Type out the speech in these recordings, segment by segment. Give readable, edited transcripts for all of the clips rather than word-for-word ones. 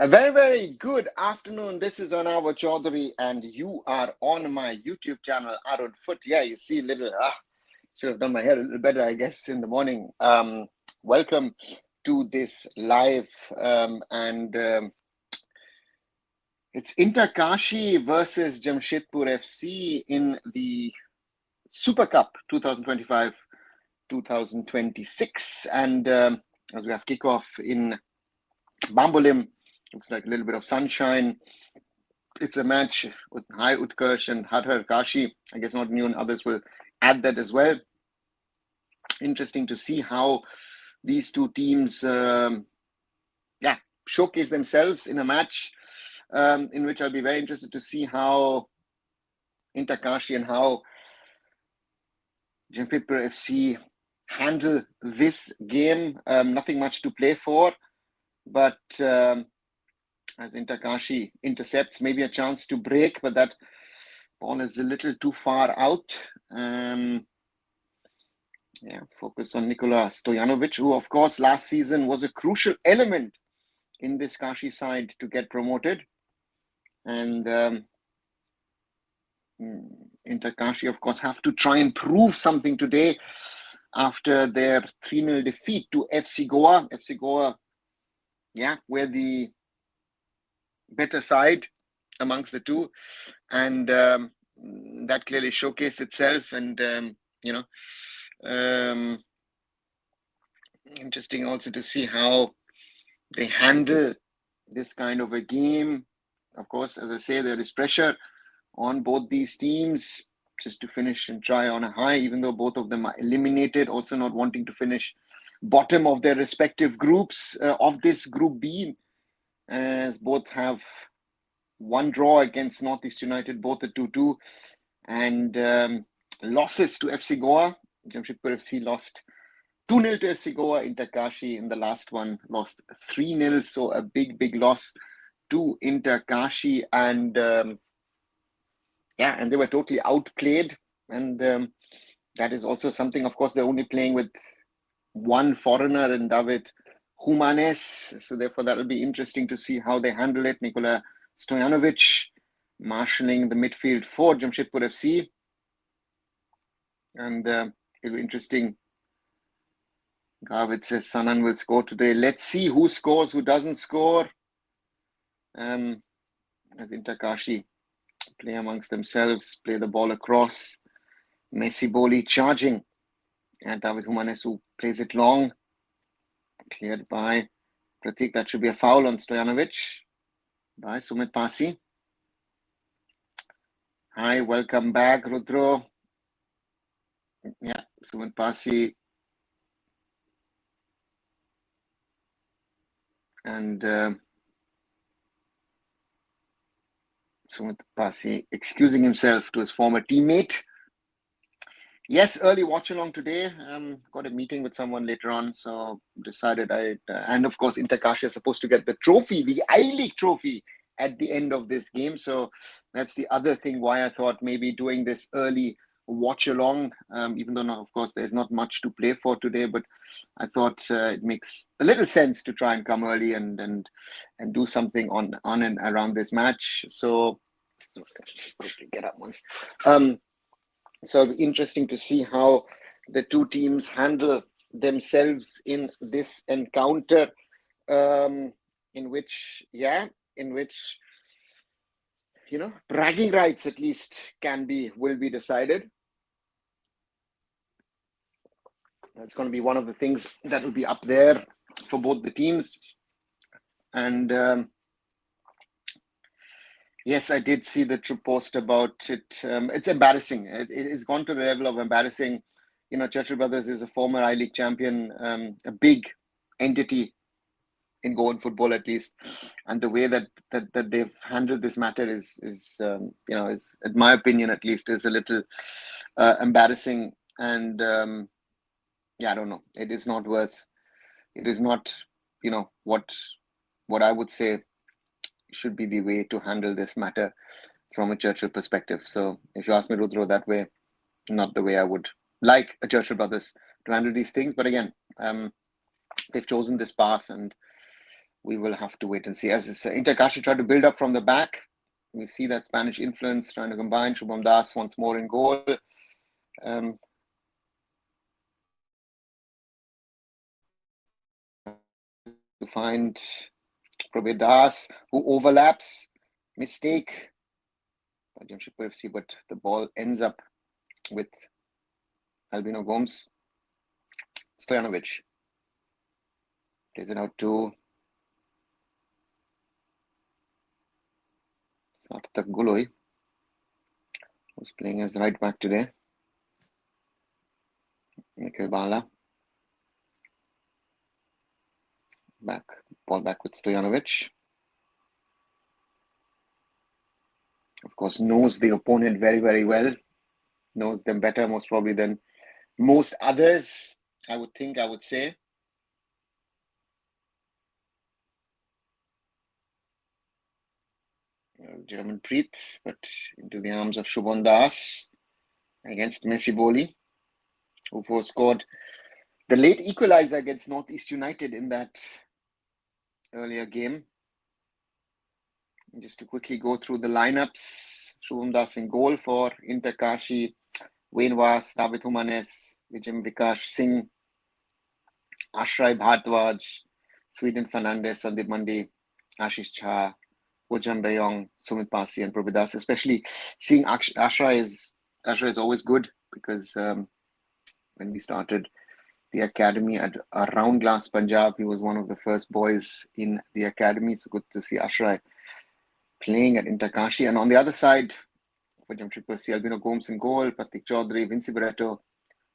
A very, very good afternoon. This is Arunava Chaudhuri, and you are on my YouTube channel, Arunfoot. Yeah, you see a little, should have done my hair a little better, I guess, in the morning. Welcome to this live, it's Inter Kashi versus Jamshedpur FC in the Super Cup 2025-2026. And as we have kickoff in Bambolim, looks like a little bit of sunshine. It's a match with High Utkarsh and Har Kashi. I guess not new, and others will add that as well. Interesting to see how these two teams showcase themselves in a match in which I'll be very interested to see how Inter Kashi and how Jamshedpur FC handle this game. Nothing much to play for, but as Inter Kashi intercepts, maybe a chance to break, but that ball is a little too far out. Focus on Nikola Stojanovic, who, of course, last season was a crucial element in this Kashi side to get promoted. And Inter Kashi, of course, have to try and prove something today after their 3-0 defeat to FC Goa. FC Goa, were the better side amongst the two, and that clearly showcased itself. And interesting also to see how they handle this kind of a game. Of course, as I say, there is pressure on both these teams just to finish and try on a high, even though both of them are eliminated, also not wanting to finish bottom of their respective groups of this Group B, as both have one draw against Northeast United, both at 2-2, and losses to FC Goa. Jamshedpur FC lost 2-0 to FC Goa. Inter Kashi in the last one lost 3-0, so a big loss to Inter Kashi, and and they were totally outplayed, and that is also something. Of course, they're only playing with one foreigner in David Humanes, so therefore that will be interesting to see how they handle it. Nikola Stojanovic marshalling the midfield for Jamshedpur FC, and it'll be interesting. Garvit says Sanan will score today. Let's see who scores, who doesn't score. As Inter Kashi play amongst themselves, play the ball across. Messi Boli charging, and David Humanes, who plays it long. Cleared by Pratik. That should be a foul on Stojanovic by Sumit Pasi. Hi, welcome back, Rudro. Yeah, Sumit Pasi. And Sumit Pasi excusing himself to his former teammate. Yes, early watch-along today. Got a meeting with someone later on, so decided and of course, Inter Kashi is supposed to get the trophy, the I-League trophy, at the end of this game. So that's the other thing why I thought maybe doing this early watch-along, even though, of course, there's not much to play for today, but I thought it makes a little sense to try and come early and do something on and around this match. So just quickly get up once. So it'll be interesting to see how the two teams handle themselves in this encounter, in which bragging rights at least will be decided. That's going to be one of the things that will be up there for both the teams. And yes, I did see the true post about it. It's embarrassing. It's gone to the level of embarrassing. Churchill Brothers is a former I-League champion, a big entity in Goan football, at least. And the way that they've handled this matter is in my opinion, at least, is a little embarrassing. And I don't know. It is not, what I would say should be the way to handle this matter from a Churchill perspective. So if you ask me, Rudro, that way, not the way I would like a Churchill Brothers to handle these things. But again, they've chosen this path, and we will have to wait and see. As Inter Kashi tried to build up from the back, we see that Spanish influence trying to combine. Shubham Das once more in goal. To find Prabir Das, who overlaps. Mistake by Jamshedpur FC, but the ball ends up with Albino Gomes. Stojanovic plays it out to Sarthak Guloi, who's playing as right back today. Nikhil Bala. Ball back with Stojanovic. Of course, knows the opponent very, very well. Knows them better, most probably, than most others, I would say. German Preet, but into the arms of Shubham Das against Boli, who scored the late equalizer against Northeast United in that earlier game. Just to quickly go through the lineups: Shubham Das in goal for Inter Kashi, Wayne Vass, David Humanes, Vijay Vikash Singh, Ashray Bhardwaj, Sweden Fernandes, Sandeep Mandi, Ashish Jha, Ojam Bayong, Sumit Pasi, and Prabir Das. Especially seeing Ashray is always good, because when we started the academy at Round Glass Punjab, he was one of the first boys in the academy. So good to see Ashray playing at Inter Kashi. And on the other side, for Jamshedpur FC, Albino Gomes in goal, Pratik Chaudhuri, Vinci Barreto,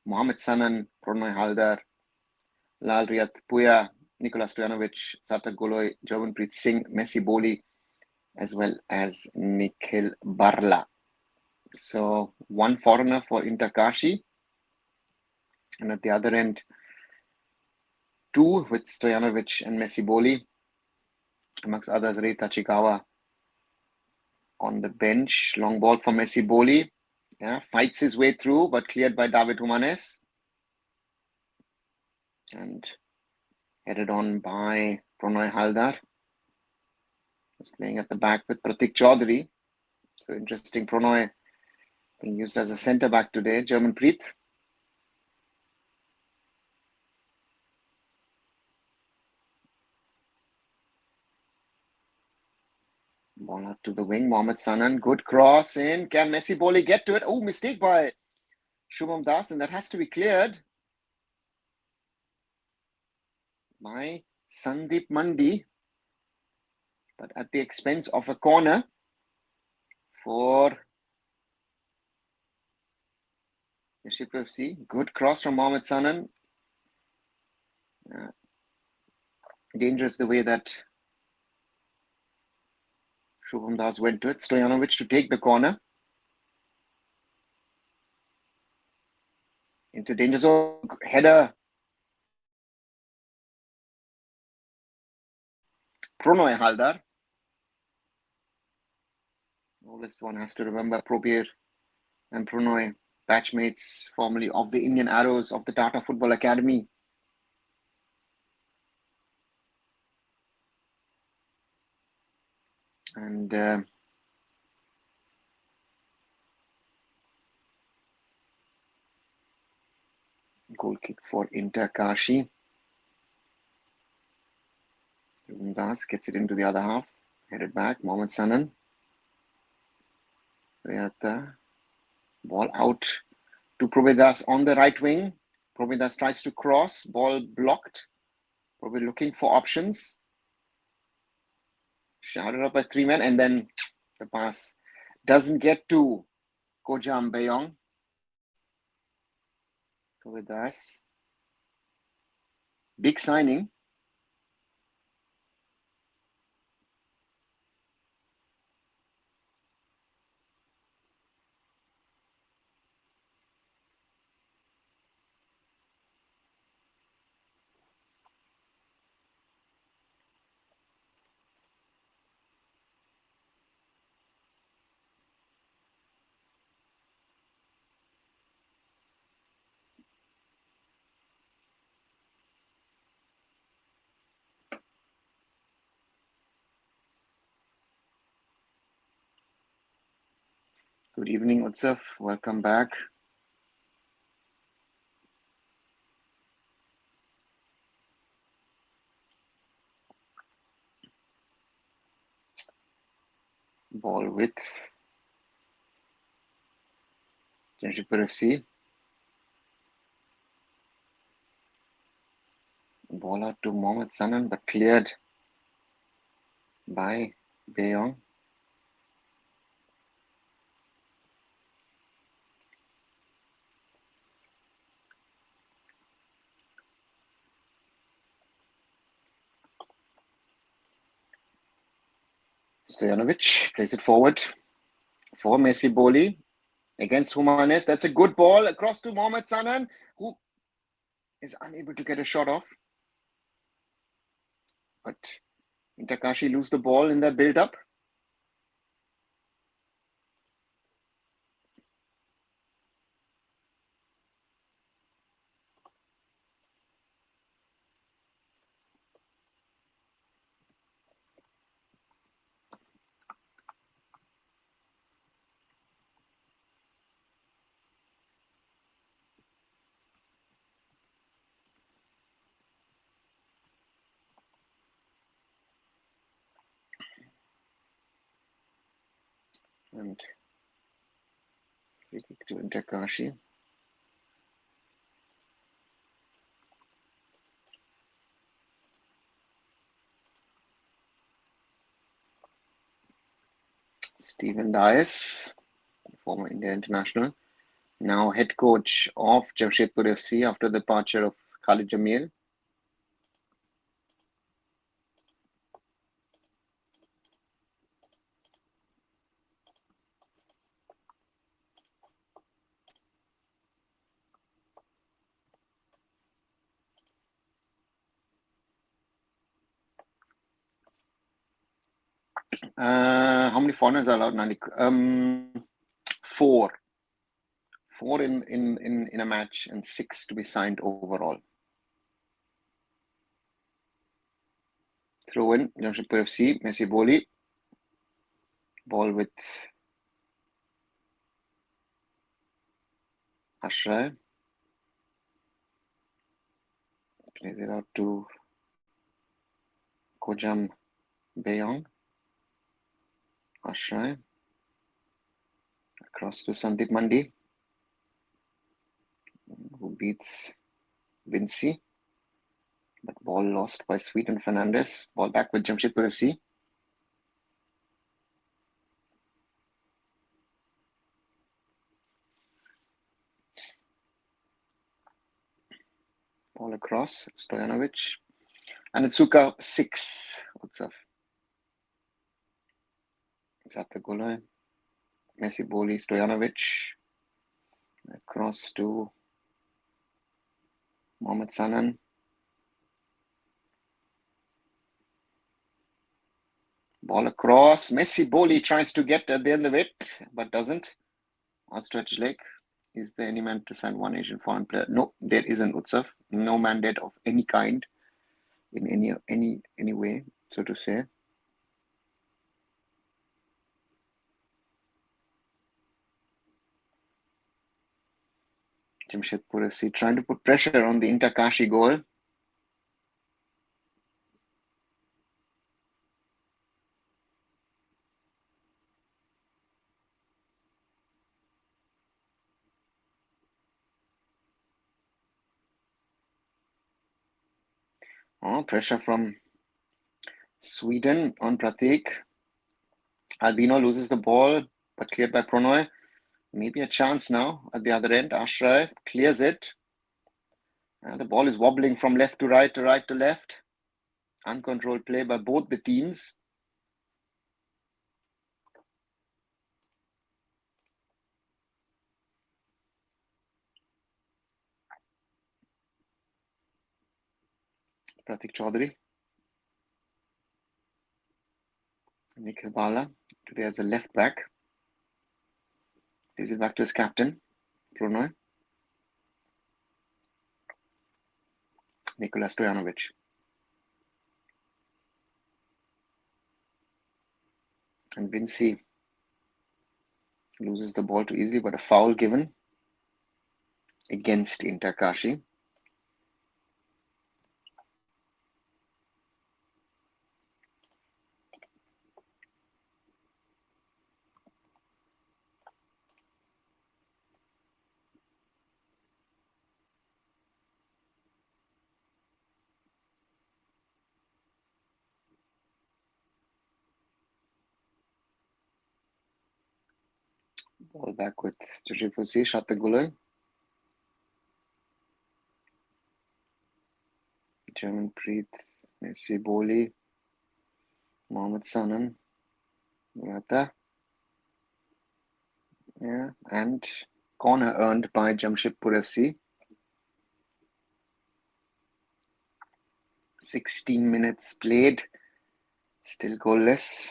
Mohamed Sanan, Prannoy Haldar, Lal Riyat Puya, Nicolas Stojanovic, Sarthak Guloi, Jermanpreet Singh, Boli, as well as Nikhil Barla. So one foreigner for Inter Kashi. And at the other end, two with Stojanovic and Boli, amongst others, Rei Tachikawa on the bench. Long ball for Boli. Yeah, fights his way through, but cleared by David Humanes. And headed on by Prannoy Haldar. He's playing at the back with Pratik Chaudhuri. So interesting, Prannoy being used as a centre back today. Jermanpreet. Ball out to the wing. Mohamed Sanan. Good cross in. Can Boli get to it? Oh, mistake by Shubham Das, and that has to be cleared by Sandeep Mandi, but at the expense of a corner for Jamshedpur FC. Good cross from Mohamed Sanan. Dangerous the way that Shubham Das went to it. Stojanovic to take the corner. Into danger zone. Header. Prannoy Haldar. Always one has to remember Prabir and Prannoy, batchmates formerly of the Indian Arrows of the Tata Football Academy. And goal kick for Inter Kashi. Shubham Das gets it into the other half. Headed back. Mohamed Sanan. Riyata. Ball out to Prabir Das on the right wing. Prabir Das tries to cross. Ball blocked. Prabir looking for options. Shouted up by three men, and then the pass doesn't get to Ojam Bayong. Prabir Das. Big signing. Good evening, Utsav. Welcome back. Ball with Jamshedpur FC. Ball out to Mohammad Sanan, but cleared by Bayong. Stojanovic plays it forward for Messi Boli against Humanes. That's a good ball across to Mohammad Sanan, who is unable to get a shot off. But Kashi lose the ball in that build-up. And free kick to Kashi. Stephen Dias, former India international, now head coach of Jamshedpur FC after the departure of Khalid Jamil. How many foreigners are allowed, Nanik? Four. Four in a match and 6 to be signed overall. Throw in, Jamshedpur FC, Messi Boli. Ball with Ashray. Plays it out to Kojam Bayong. Ashray. Across to Sandeep Mandi, who beats Vinci. But ball lost by Sweden Fernandez. Ball back with Jamshedpur FC. Ball across, Stojanovic. And it's Suka 6. What's up? Zatagulai. Messi Boli, Stojanovic. Across to Mohammad Sanan. Ball across. Messi Boli tries to get at the end of it, but doesn't. Outstretched leg. Is there any man to sign one Asian foreign player? No, there isn't, Utsav. No mandate of any kind in any way, so to say. Jamshedpur FC trying to put pressure on the Kashi goal. Oh, pressure from Sweden on Pratik. Albino loses the ball, but cleared by Pronoy. Maybe a chance now at the other end. Ashray clears it. The ball is wobbling from left to right to left. Uncontrolled play by both the teams. Pratik Chaudhuri. Nikhil Bala today as a left back. Plays it back to his captain, Pronoy. Nikola Stojanovic. And Vinci Loses the ball too easily, but a foul given against Inter Kashi. Ball back with Jamshedpur FC, Shattagulai. German Preet, Messi Boli, Mohammad Sanan, Murata. Yeah, and corner earned by Jamshedpur FC. 16 minutes played, still goalless.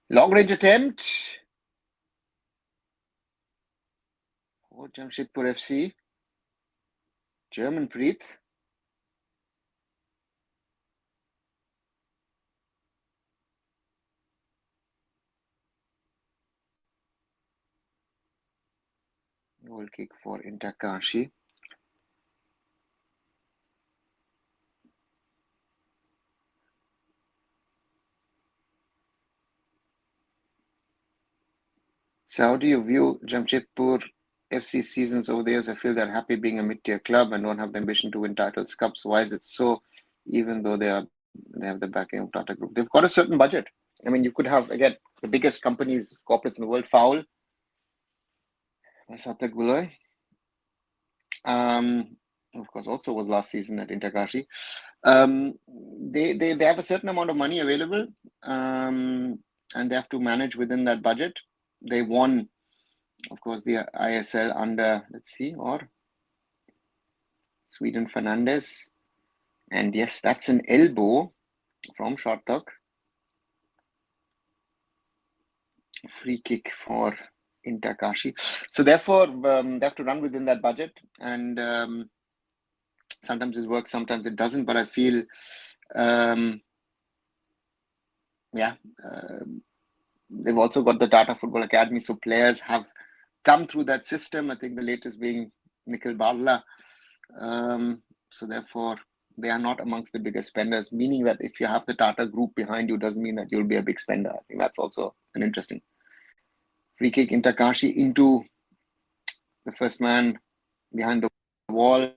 Long range attempt for Jamshedpur FC. German Preet. Goal kick for Inter Kashi. So how do you view Jamshedpur FC seasons over the years? I feel they're happy being a mid-tier club and don't have the ambition to win titles, cups. Why is it so? Even though they have the backing of Tata Group, they've got a certain budget. I mean, you could have again the biggest companies, corporates in the world, foul. Sata Gulai. Of course, also was last season at Inter Kashi. They have a certain amount of money available, and they have to manage within that budget. They won, of course, the ISL under, let's see, or Sweden Fernandes. And yes, that's an elbow from Shartak. Free kick for Inter Kashi. So therefore, they have to run within that budget. And sometimes it works, sometimes it doesn't. But I feel, they've also got the Tata Football Academy. So players have come through that system. I think the latest being Nikhil Barla. So therefore, they are not amongst the biggest spenders, meaning that if you have the Tata Group behind you, doesn't mean that you'll be a big spender. I think that's also an interesting free kick. Inter Kashi into the first man behind the wall.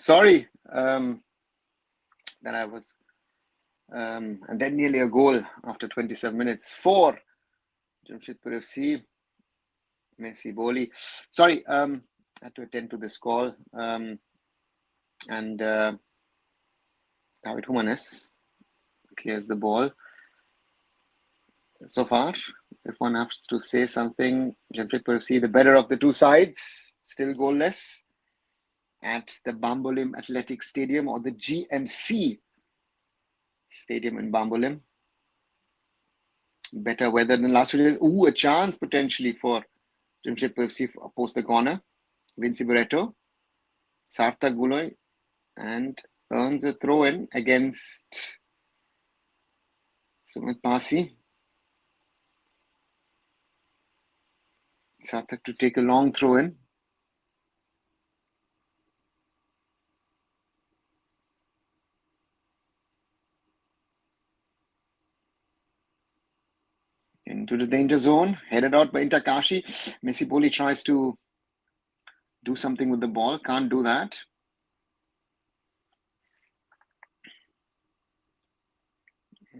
Sorry that I was, and then nearly a goal after 27 minutes for Jamshedpur FC. Messi Boli. Sorry, had to attend to this call. And David Humanes clears the ball. So far, if one has to say something, Jamshedpur FC, the better of the two sides, still goalless at the Bambolim Athletic Stadium, or the GMC Stadium in Bambolim. Better weather than last few days. Ooh, a chance potentially for Jamshedpur FC post the corner. Vinci Barreto, Sarthak Guloi, and earns a throw-in against Sumit Pasi. Sarthak to take a long throw-in. Into the danger zone, headed out by Kashi. Messi Boli tries to do something with the ball, can't do that.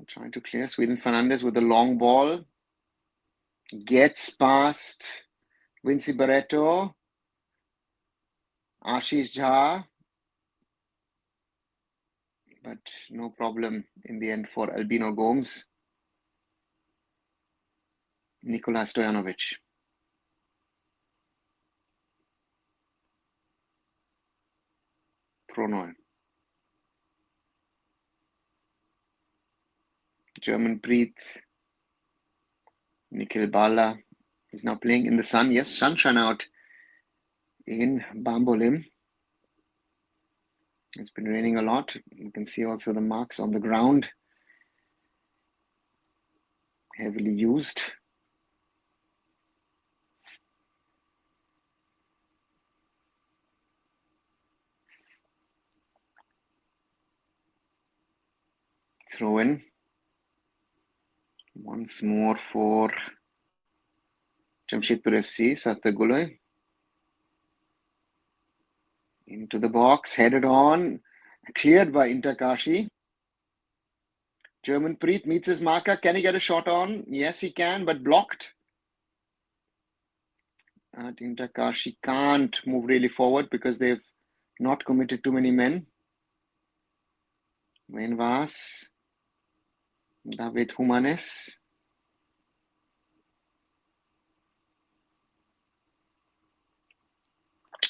Trying to clear Sweden Fernandes with a long ball. Gets past Vinci Barreto. Ashish Jha. But no problem in the end for Albino Gomes. Nikola Stojanovic. Pronoy. German Preet. Nikhil Bala is now playing in the sun. Yes, sunshine out in Bambolim. It's been raining a lot. You can see also the marks on the ground. Heavily used. Throw in. Once more for Jamshedpur FC, Sarthak Guloi. Into the box, headed on, cleared by Kashi. German Preet meets his marker. Can he get a shot on? Yes, he can, but blocked. Kashi can't move really forward because they've not committed too many men. Wayne Vaas, David Humanes.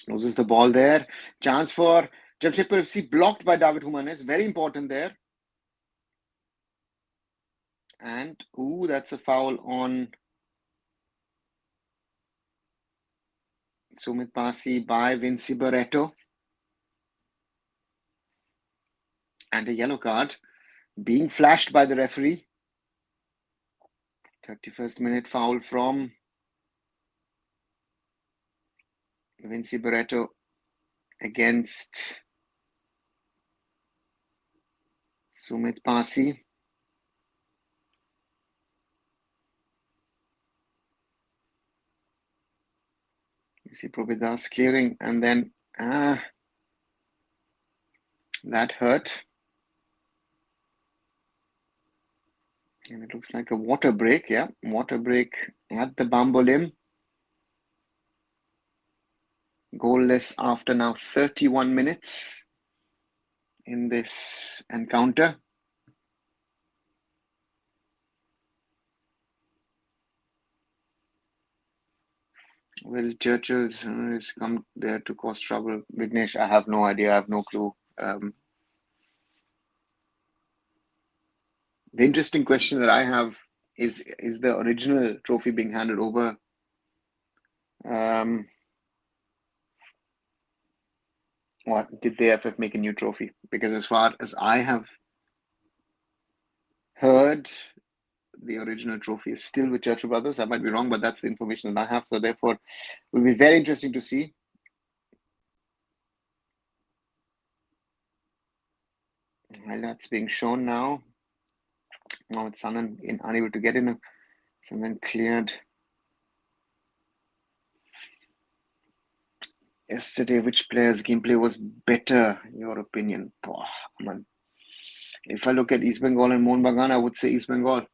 Loses the ball there. Chance for Jamshedpur FC, blocked by David Humanes. Very important there. And, ooh, that's a foul on Sumit Pasi by Vinci Barreto. And a yellow card being flashed by the referee. 31st minute foul from Vinci Barreto against Sumit Pasi. You see Probidas clearing, and then that hurt. And it looks like a water break. Yeah, water break at the Bambolim. Goalless after now 31 minutes in this encounter. Will Churchill's come there to cause trouble? Vignesh, I have no idea. I have no clue. The interesting question that I have is the original trophy being handed over? Or did the AFF make a new trophy? Because as far as I have heard, the original trophy is still with Churchill Brothers. I might be wrong, but that's the information that I have. So therefore, it will be very interesting to see. Highlights being shown now. Mohamed Sanan unable to get in. And then cleared. Yesterday, which player's gameplay was better, in your opinion? Oh, man. If I look at East Bengal and Mohun Bagan, I would say East Bengal.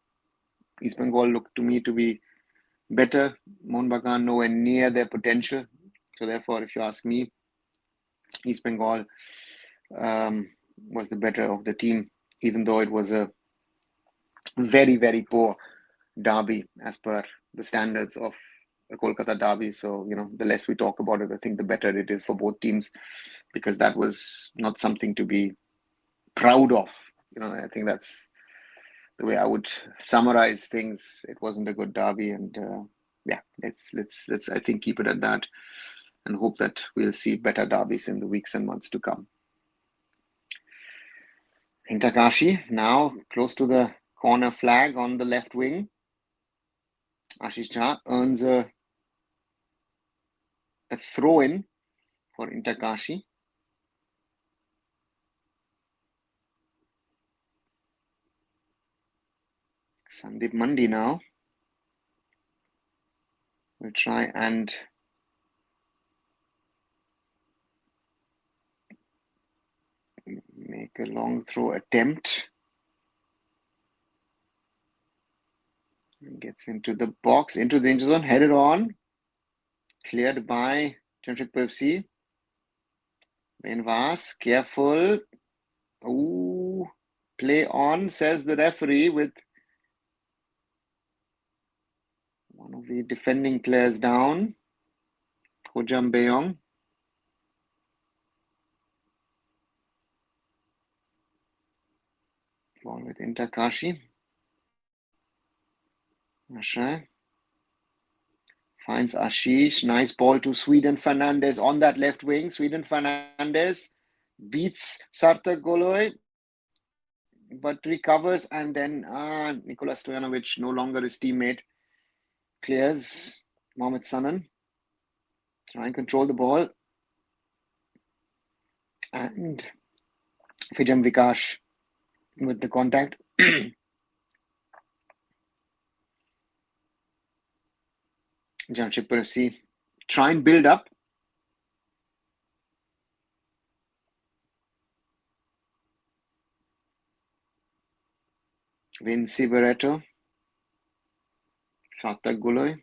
East Bengal looked to me to be better. Mohun Bagan nowhere near their potential. So therefore, if you ask me, East Bengal was the better of the team, even though it was a very, very poor derby as per the standards of the Kolkata derby. So, the less we talk about it, I think the better it is for both teams, because that was not something to be proud of. I think that's the way I would summarize things. It wasn't a good derby, and let's I think keep it at that, and hope that we'll see better derbies in the weeks and months to come. Inter Kashi now close to the corner flag on the left wing. Ashish Jha earns a throw-in for Inter Kashi. Sandeep Mandi now will try and make a long throw attempt. Gets into the box, into the danger zone, headed on. Cleared by Jamshedpur FC. Then Vas, careful. Ooh, play on, says the referee, with one of the defending players down. Hojam Beyong. Ball with Inter Kashi. Ashray finds Ashish. Nice ball to Sweden Fernandez on that left wing. Sweden Fernandez beats Sarthak Goloi, but recovers, and then Nikola Stojanovic, no longer his teammate, clears. Mohamed Sanan try and control the ball, and Fijam Vikash with the contact. Jamshedpur FC try and build up. Vinci Barreto, Sarthak Goloi,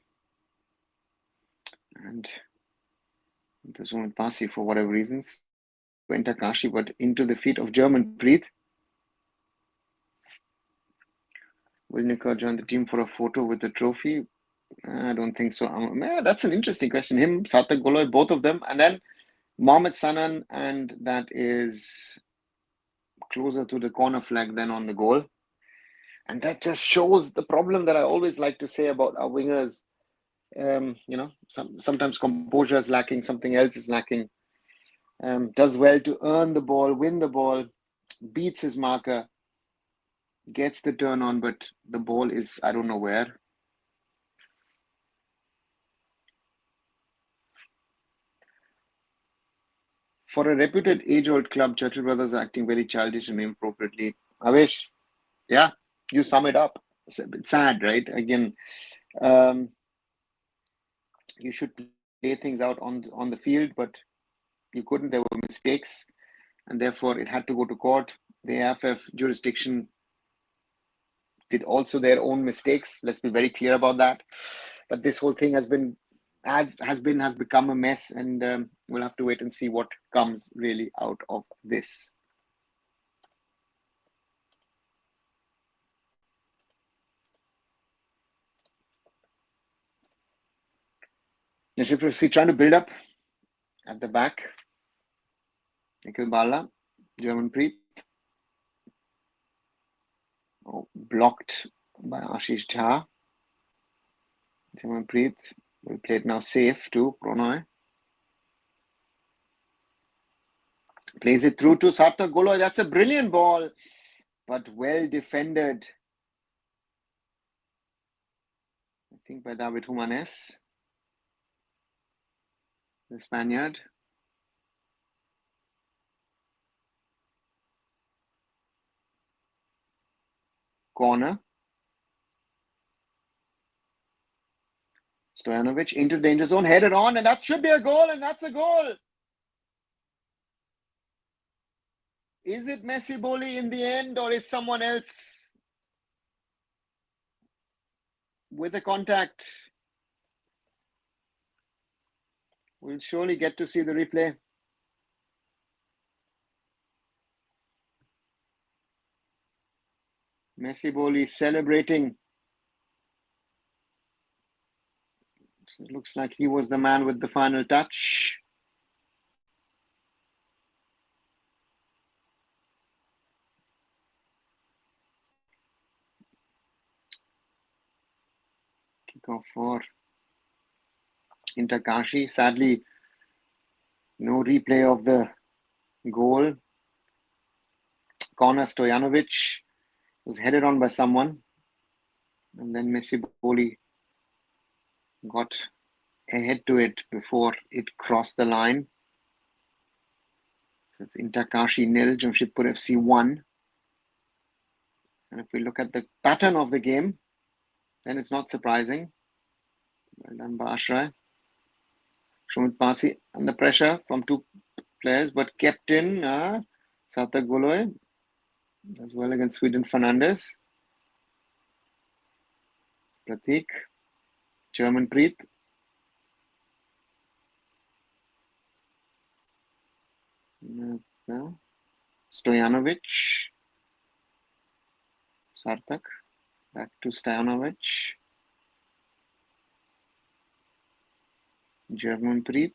and there's one Pasi for whatever reasons. Went Kashi, but into the feet of Jamshedpur. Will Nika join the team for a photo with the trophy? I don't think so. That's an interesting question. Him, Sarthak Goloi, both of them, and then Mohamed Sanan, and that is closer to the corner flag than on the goal. And that just shows the problem that I always like to say about our wingers. Sometimes composure is lacking, something else is lacking. Does well to earn the ball, win the ball, beats his marker, gets the turn on, but the ball is, I don't know where. For a reputed age-old club, Churchill Brothers are acting very childish and inappropriately. Avesh, yeah, you sum it up. It's a bit sad, right? Again, you should play things out on the field, but you couldn't. There were mistakes, and therefore it had to go to court. The AFF jurisdiction did also their own mistakes. Let's be very clear about that. But this whole thing has become a mess, and we'll have to wait and see what comes really out of this. Jamshedpur FC trying to build up at the back. Nikhil Bala, Germanpreet. Blocked by Ashish Jha. Jammanpreet will play it now safe to Pranay. Plays it through to Sarthak Goloi. That's a brilliant ball, but well defended. I think by David Humanes, the Spaniard. Corner. Stojanovic into danger zone, headed on, and that should be a goal, and that's a goal. Is it Messi Boli in the end, or is someone else with a contact? We'll surely get to see the replay. Messi Boli celebrating. So it looks like he was the man with the final touch. Kickoff for Inter Kashi. Sadly, no replay of the goal. Corner Stojanovic was headed on by someone. And then Messi Boli got ahead to it before it crossed the line. So it's Inter Kashi 0, Jamshedpur FC 1. And if we look at the pattern of the game, then it's not surprising. Well done by Ashray. Shumit Pasi under pressure from two players, but kept in Sarthak Goloy as well against Sweden Fernandes. Pratik, German Preet. Stojanovic. Sarthak. Back to Stojanovic. German Preet.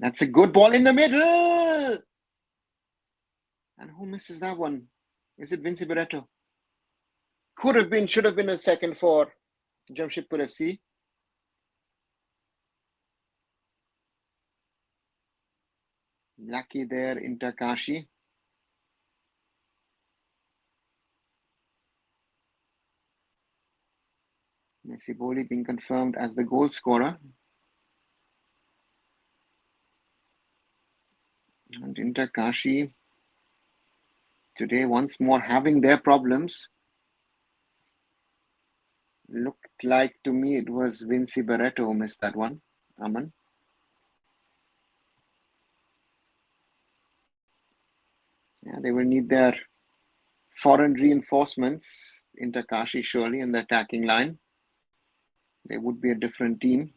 That's a good ball in the middle. And who misses that one? Is it Vinci Barreto? Could have been, should have been a second for Jamshedpur FC. Lucky there, Inter Kashi. Messi Boli being confirmed as the goal scorer. And Inter Kashi today once more having their problems. Looked like to me it was Vinci Barreto who missed that one. Aman. Yeah, they will need their foreign reinforcements, Inter Kashi surely in the attacking line. They would be a different team.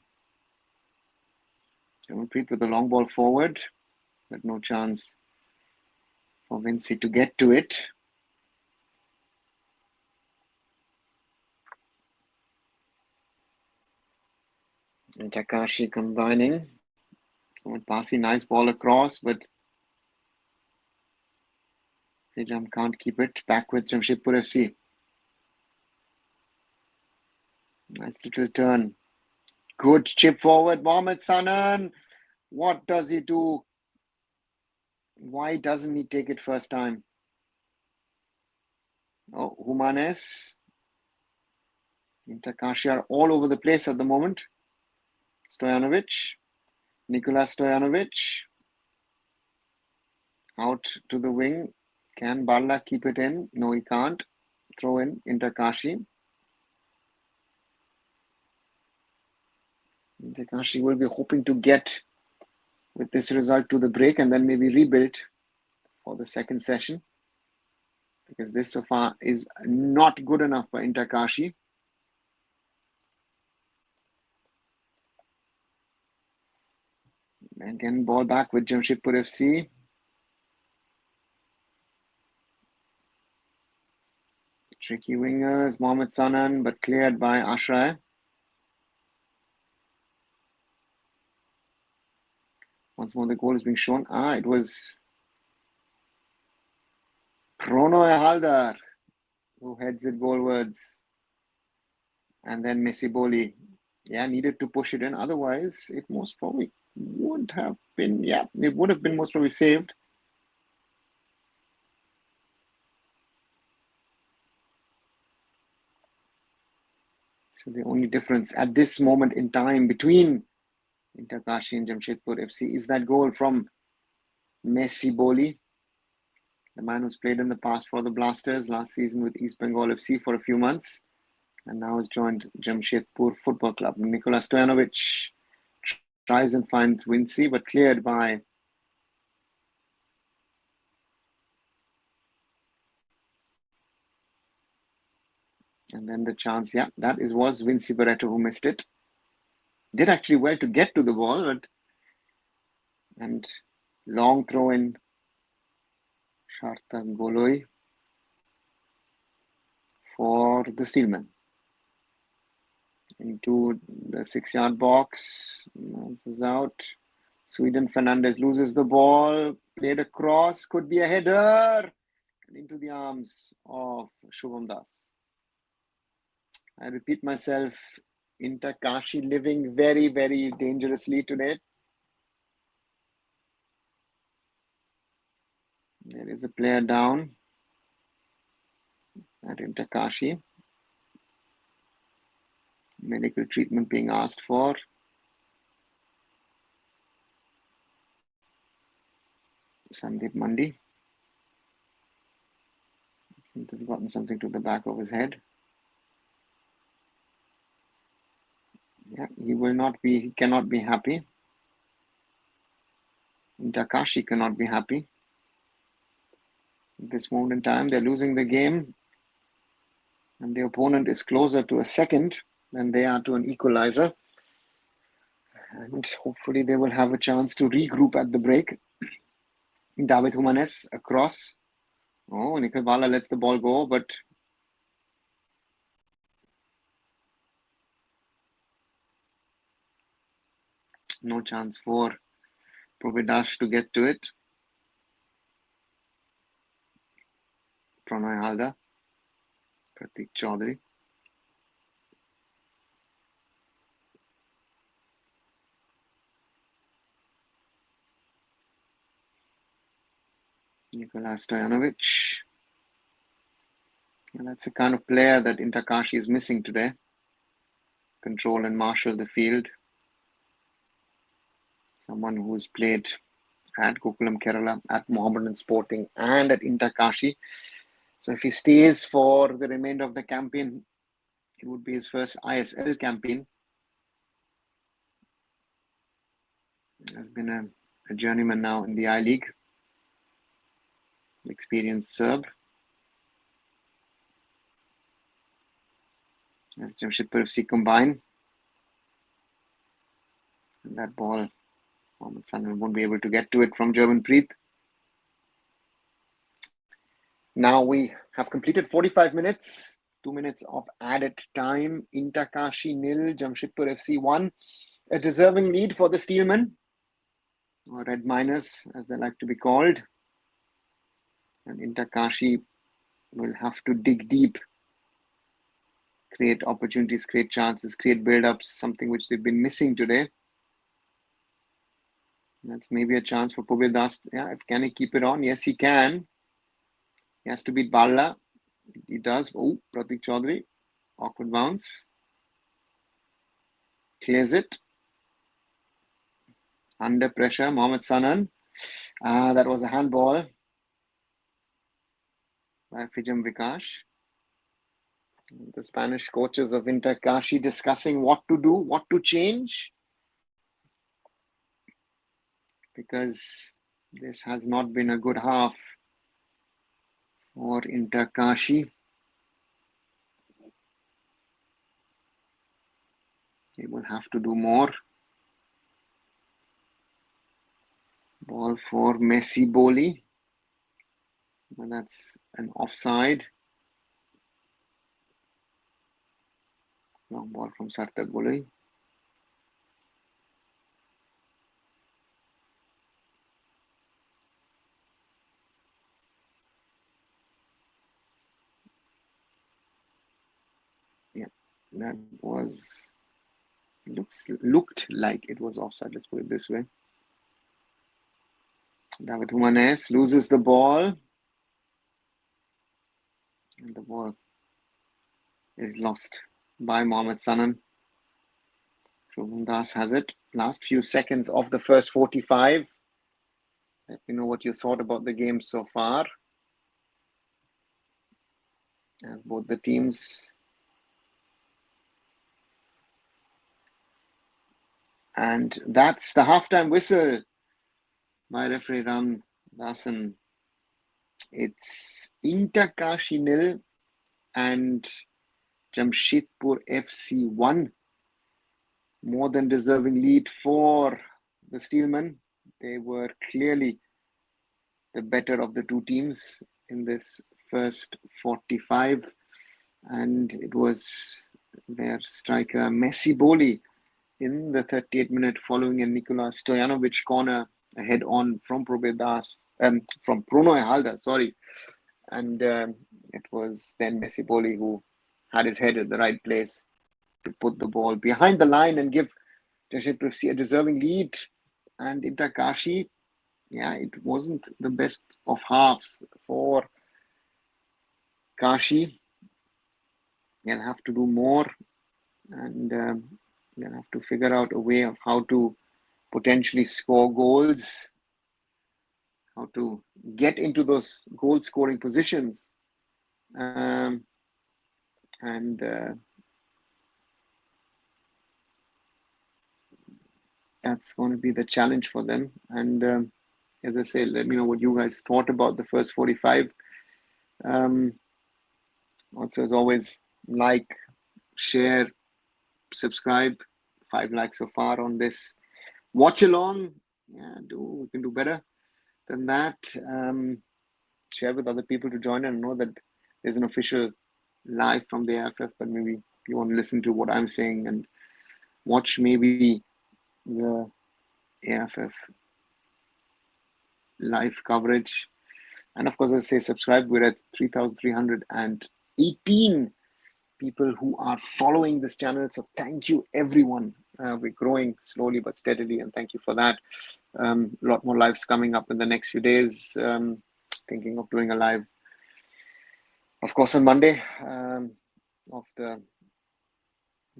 Jamshedpur with a long ball forward, but no chance for Vinci to get to it. Inter Kashi combining. Pasi, nice ball across, but Hijam can't keep it. Back with Jamshedpur FC. Nice little turn. Good chip forward, Mohamed Sanan. What does he do? Why doesn't he take it first time? Oh, Humanes. Inter Kashi are all over the place at the moment. Stojanovic. Nicolas Stojanovic. Out to the wing. Can Barla keep it in? No, he can't. Throw in Inter Kashi. Inter Kashi will be hoping to get with this result to the break and then maybe rebuild for the second session, because this so far is not good enough for Inter Kashi. Again, ball back with Jamshedpur FC. Tricky wingers, Mohamed Sanan, but cleared by Ashray. Once more, the goal is being shown. It was Pronoy Haldar who heads it goalwards. And then Messi Boli, needed to push it in. Otherwise, it most probably would have been, it would have been most probably saved. So the only difference at this moment in time between Inter Kashi and Jamshedpur FC is that goal from Boli, the man who's played in the past for the Blasters last season with East Bengal FC for a few months, and now has joined Jamshedpur Football Club. Nikola Stojanovic tries and finds Wincy, but cleared by and then the chance, yeah, that was Wincy Barreto who missed it. Did actually well to get to the ball, and long throw in Sharta Goloi for the Steelman. Into the 6-yard box. This is out. Sweden Fernandez loses the ball. Played across. Could be a header. And into the arms of Shubham Das. I repeat myself. Inter Kashi living very, very dangerously today. There is a player down at Inter Kashi. Medical treatment being asked for. Sandeep Mandi. Seems to have gotten something to the back of his head. Yeah, he cannot be happy. Takashi cannot be happy. At this moment in time, they're losing the game. And the opponent is closer to a second than they are to an equalizer. And hopefully they will have a chance to regroup at the break. David Humanes across. Oh, Nikhil Bala lets the ball go, but no chance for Providash to get to it. Pranay Halda, Pratik Chaudhuri. Nikola Stojanovic. And that's the kind of player that Inter Kashi is missing today. Control and marshal the field. Someone who's played at Gokulam Kerala, at Mohammedan Sporting, and at Inter Kashi. So if he stays for the remainder of the campaign, it would be his first ISL campaign. He has been a journeyman now in the I-League. Experienced Serb. As Jamshedpur FC combine. And that ball, Mohammed Sanan won't be able to get to it from German Preet. Now we have completed 45 minutes. 2 minutes of added time. Inter Kashi 0, Jamshedpur FC 1. A deserving lead for the Steelmen, or Red Miners as they like to be called. And Inter Kashi will have to dig deep, create opportunities, create chances, create build-ups, something which they've been missing today. That's maybe a chance for Pubir Das. Yeah, can he keep it on? Yes, he can. He has to beat Balla. He does. Oh, Pratik Chaudhuri. Awkward bounce. Clears it. Under pressure, Mohammed Sanan. That was a handball by Fijam Vikash. The Spanish coaches of Inter Kashi discussing what to do, what to change. Because this has not been a good half for Inter Kashi. They will have to do more. Ball for Bambolim. But that's an offside. Long ball from Sarta Goloi. Yeah, that was looked like it was offside. Let's put it this way. David Humanes loses the ball. And the ball is lost by Mohammed Sanan. Shubham Das has it. Last few seconds of the first 45. Let me know what you thought about the game so far, as both the teams. And that's the halftime whistle by referee Ram Dasan. It's Inter Kashi 0 and Jamshedpur FC 1. More than deserving lead for the Steelmen. They were clearly the better of the two teams in this first 45. And it was their striker Bambolim in the 38th minute following a Nikola Stojanovic corner, a head-on from from Pronoy Halder, sorry. And it was then Bambolim who had his head at the right place to put the ball behind the line and give Jamshedpur FC a deserving lead. And Inter Kashi, it wasn't the best of halves for Kashi. They'll have to do more, and they'll have to figure out a way of how to potentially score goals, how to get into those goal-scoring positions. That's going to be the challenge for them. And as I say, let me know what you guys thought about the first 45. Also, as always, like, share, subscribe. 5 likes so far on this watch along. We can do better than that. Share with other people to join and know that there's an official live from the AFF, but maybe you want to listen to what I'm saying and watch maybe the AFF live coverage. And of course, as I say, subscribe. We're at 3,318 people who are following this channel. So thank you, everyone. We're growing slowly but steadily, and thank you for that. A lot more lives coming up in the next few days. Thinking of doing a live, of course, on Monday of the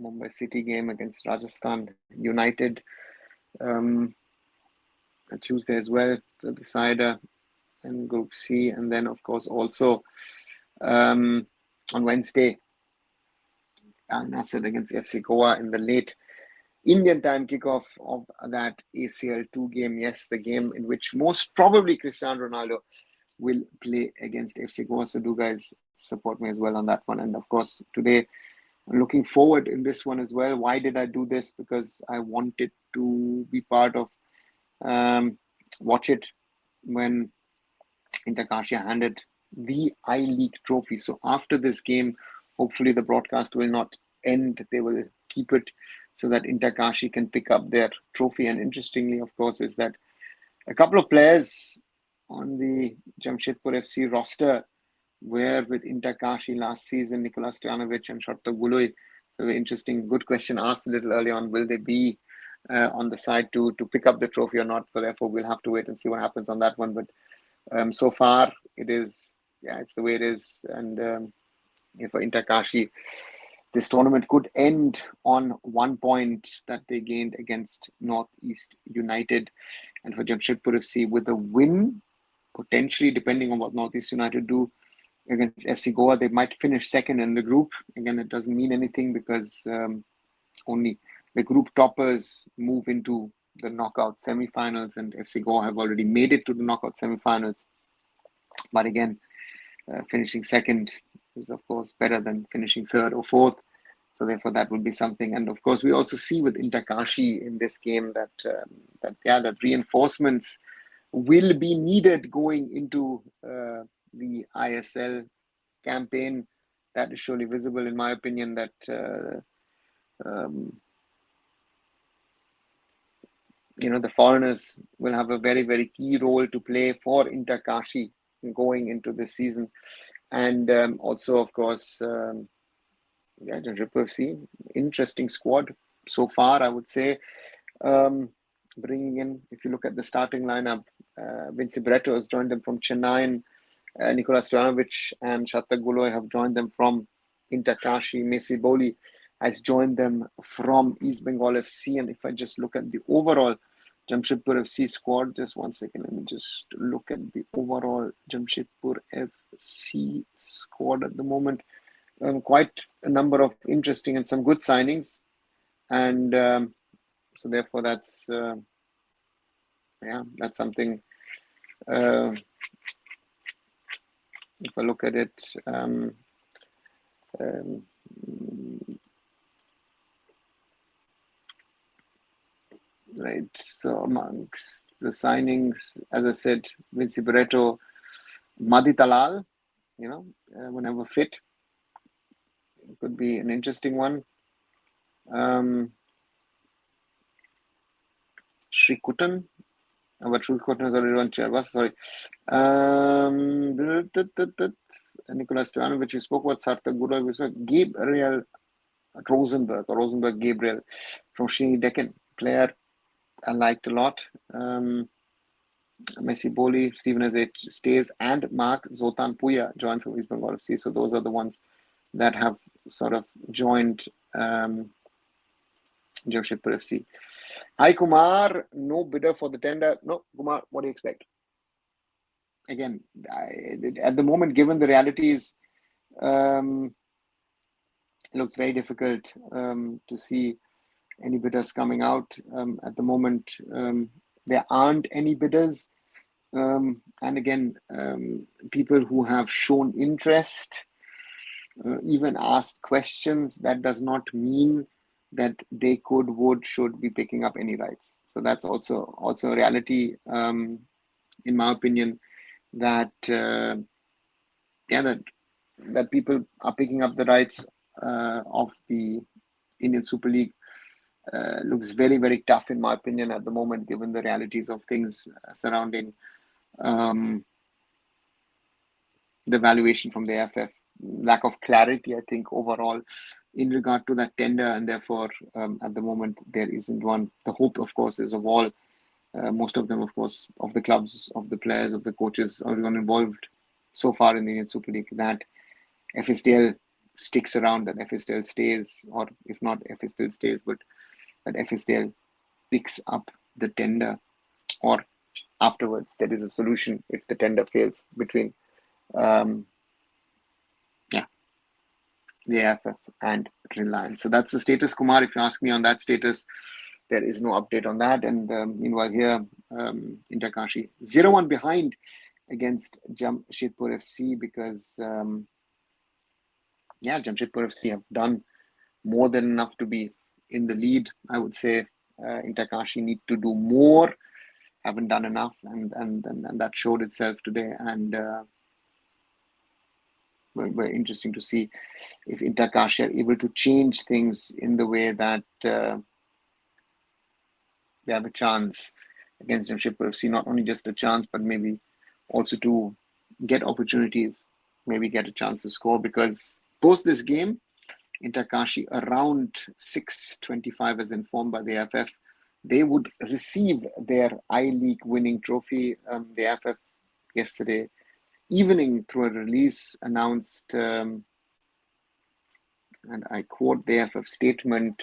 Mumbai City game against Rajasthan United. Tuesday as well, the decider in Group C, and then of course also on Wednesday, Al Nassr against FC Goa in the late Indian time kickoff of that ACL 2 game. Yes, the game in which most probably Cristiano Ronaldo will play against FC Goa. So do guys support me as well on that one. And of course, today I'm looking forward in this one as well. Why did I do this? Because I wanted to be part of watch it when Inter Kashi handed the I-League trophy. So after this game, hopefully the broadcast will not end. They will keep it so that Inter Kashi can pick up their trophy. And interestingly, of course, is that a couple of players on the Jamshedpur FC roster were with Inter Kashi last season, Nikola Stojanovic and Chaudhuri. So very interesting, good question asked a little early on. Will they be on the side to pick up the trophy or not? So therefore, we'll have to wait and see what happens on that one. But so far, it is, it's the way it is. And for Inter Kashi, this tournament could end on 1 point that they gained against Northeast United. And for Jamshedpur FC, with a win, potentially, depending on what Northeast United do against FC Goa, they might finish second in the group. Again, it doesn't mean anything because only the group toppers move into the knockout semifinals, and FC Goa have already made it to the knockout semifinals. But again, finishing second is of course better than finishing third or fourth. So therefore, that will be something. And of course, we also see with Inter Kashi in this game that reinforcements will be needed going into the ISL campaign. That is surely visible, in my opinion, that the foreigners will have a very, very key role to play for Inter Kashi going into this season. And also, of course, Jamshedpur FC, interesting squad so far, I would say. Bringing in, if you look at the starting lineup, Vinci Bretto has joined them from Chennai. Nikola Stojanovic and Chaudhuri have joined them from Inter Kashi. Bambolim has joined them from East Bengal FC. And if I just look at the overall Jamshedpur FC squad. Just one second. Let me just look at the overall Jamshedpur FC squad at the moment. Quite a number of interesting and some good signings. And so therefore that's something. If I look at it, right. So amongst the signings, as I said, Vinci Barreto, Madi Talal, whenever fit, it could be an interesting one. Sri Kutan, but Sri Kutan is already on Chervas, sorry. Nicolas Stojanovic, we spoke about Sarthak Gurul, we saw Gabriel Rosenberg Gabriel from Sri Deccan, player I liked a lot. Messi Boli, Stephen Azet stays, and Mark Zotan Puya joins from East Bengal FC. So those are the ones that have sort of joined Jamshedpur FC. Hi Kumar, no bidder for the tender. No, Kumar, what do you expect? Again, at the moment, given the realities, it looks very difficult to see any bidders coming out. At the moment, there aren't any bidders. And again, people who have shown interest, even asked questions, that does not mean that they could, would, should be picking up any rights. So that's also a reality, in my opinion, that that people are picking up the rights of the Indian Super League. Looks very, very tough, in my opinion, at the moment, given the realities of things surrounding the valuation from the AFF, lack of clarity, I think, overall in regard to that tender, and therefore, at the moment, there isn't one. The hope, of course, is of all, most of them, of course, of the clubs, of the players, of the coaches, everyone involved so far in the Indian Super League, that FSDL sticks around, that FSDL stays, or if not FSDL stays, but that FSDL picks up the tender, or afterwards there is a solution if the tender fails between the AFF and Reliance. So that's the status, Kumar. If you ask me on that status, there is no update on that. And meanwhile here, Inter Kashi 0-1 behind against Jamshedpur FC because Jamshedpur FC have done more than enough to be in the lead. I would say Inter Kashi need to do more, haven't done enough, and that showed itself today. And very interesting to see if Inter Kashi are able to change things in the way that they have a chance against Jamshedpur FC, not only just a chance, but maybe also to get opportunities, maybe get a chance to score, because post this game, Inter Kashi around 6:25, as informed by the AFF, they would receive their I-League winning trophy. The AFF yesterday evening, through a release, announced, and I quote the AFF statement,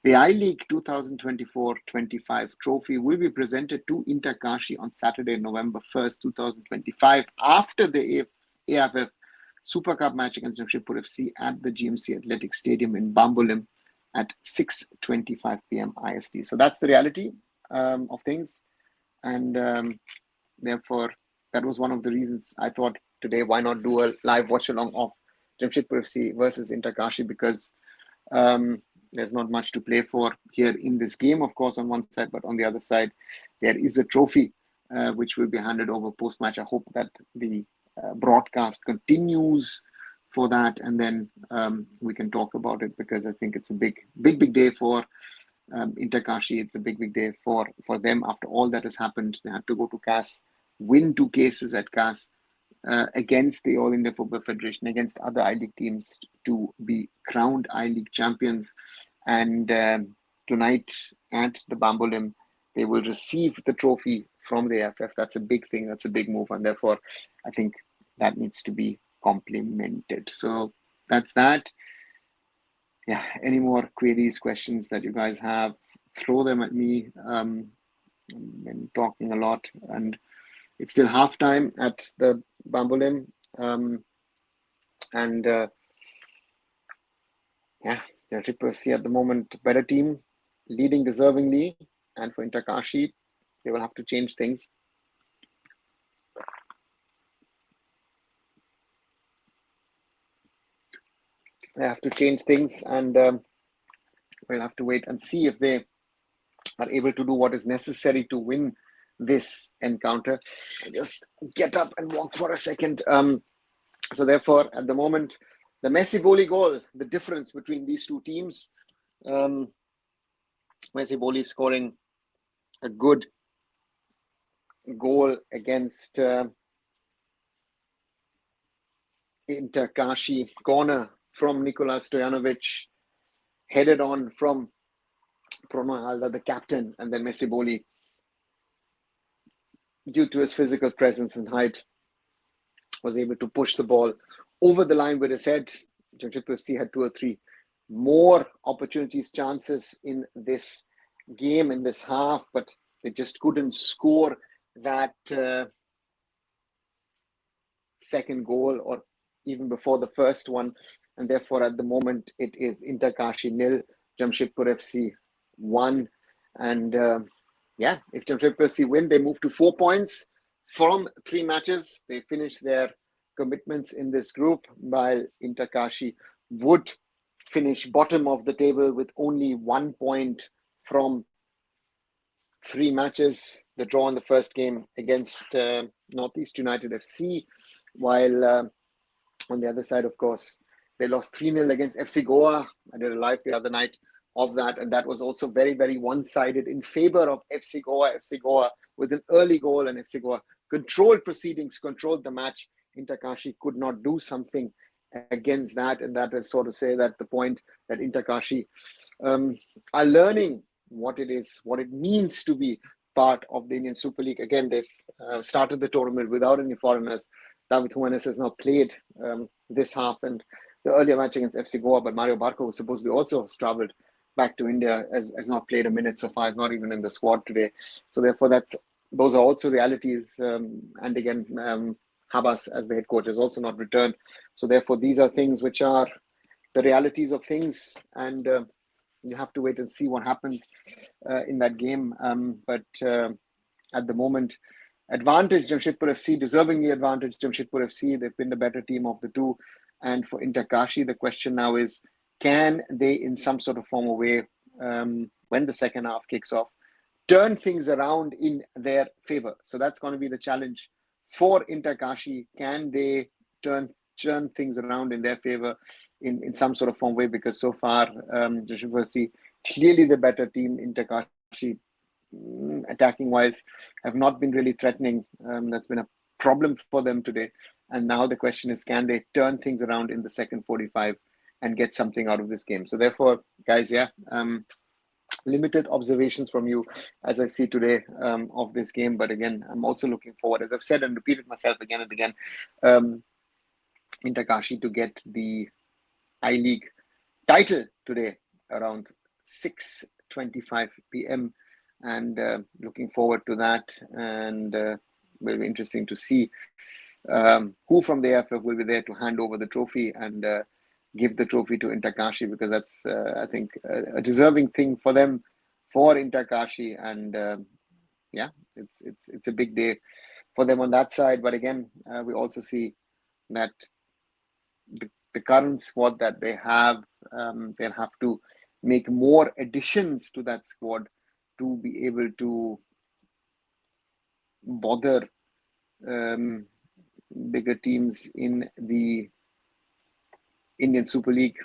the I-League 2024-25 trophy will be presented to Inter Kashi on Saturday, November 1st, 2025, after the AFF Super Cup match against Jamshedpur FC at the GMC Athletic Stadium in Bambolim at 6:25 p.m. IST. So that's the reality of things. And therefore, that was one of the reasons I thought today, why not do a live watch-along of Jamshedpur FC versus Inter Kashi, because there's not much to play for here in this game, of course, on one side, but on the other side, there is a trophy which will be handed over post-match. I hope that the broadcast continues for that, and then we can talk about it, because I think it's a big day for Inter Kashi. It's a big day for them after all that has happened. They had to go to CAS, win 2 cases at CAS against the All India Football Federation, against other I-League teams, to be crowned I-League champions. And tonight at the Bambolim, they will receive the trophy from the AFF. That's a big thing. That's a big move. And therefore, I think that needs to be complimented. So that's that. Yeah, any more queries, questions that you guys have, throw them at me. been talking a lot, and it's still halftime at the Bambolim. And Jamshedpur FC at the moment, better team, leading deservingly. And for Inter Kashi, they will have to change things. They have to change things, and we'll have to wait and see if they are able to do what is necessary to win this encounter. I'll just get up and walk for a second. So therefore, at the moment, the Boli goal, the difference between these two teams, Boli scoring a good goal against Inter Kashi, corner from Nikola Stojanovic, headed on from Pronoy Halda, the captain, and then Boli, due to his physical presence and height, was able to push the ball over the line with his head. Jamshedpur FC had 2 or 3 more opportunities, chances in this game, in this half, but they just couldn't score that second goal, or even before the first one. And therefore, at the moment, it is Inter Kashi 0, Jamshedpur FC 1. And if Jamshedpur FC win, they move to 4 points from 3 matches. They finish their commitments in this group, while Inter Kashi would finish bottom of the table with only 1 point from 3 matches. The draw in the first game against Northeast United FC, while on the other side, of course, they lost 3-0 against FC Goa. I did a live the other night of that, and that was also very, very one-sided in favor of FC Goa. FC Goa with an early goal, and FC Goa controlled proceedings, controlled the match. Inter Kashi could not do something against that, and that is sort of say that the point that Inter Kashi are learning what it is, what it means to be part of the Indian Super League. Again, they've started the tournament without any foreigners. David Jimenez has now played this half and the earlier match against FC Goa, but Mario Barco, who supposedly also has travelled back to India, has not played a minute so far, is not even in the squad today. So therefore, those are also realities. And again, Habas, as the head coach, has also not returned. So therefore, these are things which are the realities of things, and you have to wait and see what happens in that game. But at the moment, advantage Jamshedpur FC, deservingly advantage Jamshedpur FC. They've been the better team of the two. And for Inter Kashi, the question now is, can they, in some sort of form or way, when the second half kicks off, turn things around in their favor? So that's going to be the challenge for Inter Kashi. Can they turn things around in their favor in some sort of form way? Because so far, Jamshedpur FC, clearly the better team. Inter Kashi, attacking wise, have not been really threatening. That's been a problem for them today. And now the question is, can they turn things around in the second 45 and get something out of this game? So therefore, guys, limited observations from you as I see today of this game. But again, I'm also looking forward, as I've said and repeated myself again and again, Inter Kashi to get the I-League title today around 6:25 p.m. And looking forward to that. And will be interesting to see who from the AFF will be there to hand over the trophy and give the trophy to Inter Kashi, because that's, I think, a deserving thing for them, for Inter Kashi. And it's a big day for them on that side. But again, we also see that the current squad that they have, they'll have to make more additions to that squad to be able to bother bigger teams in the Indian Super League,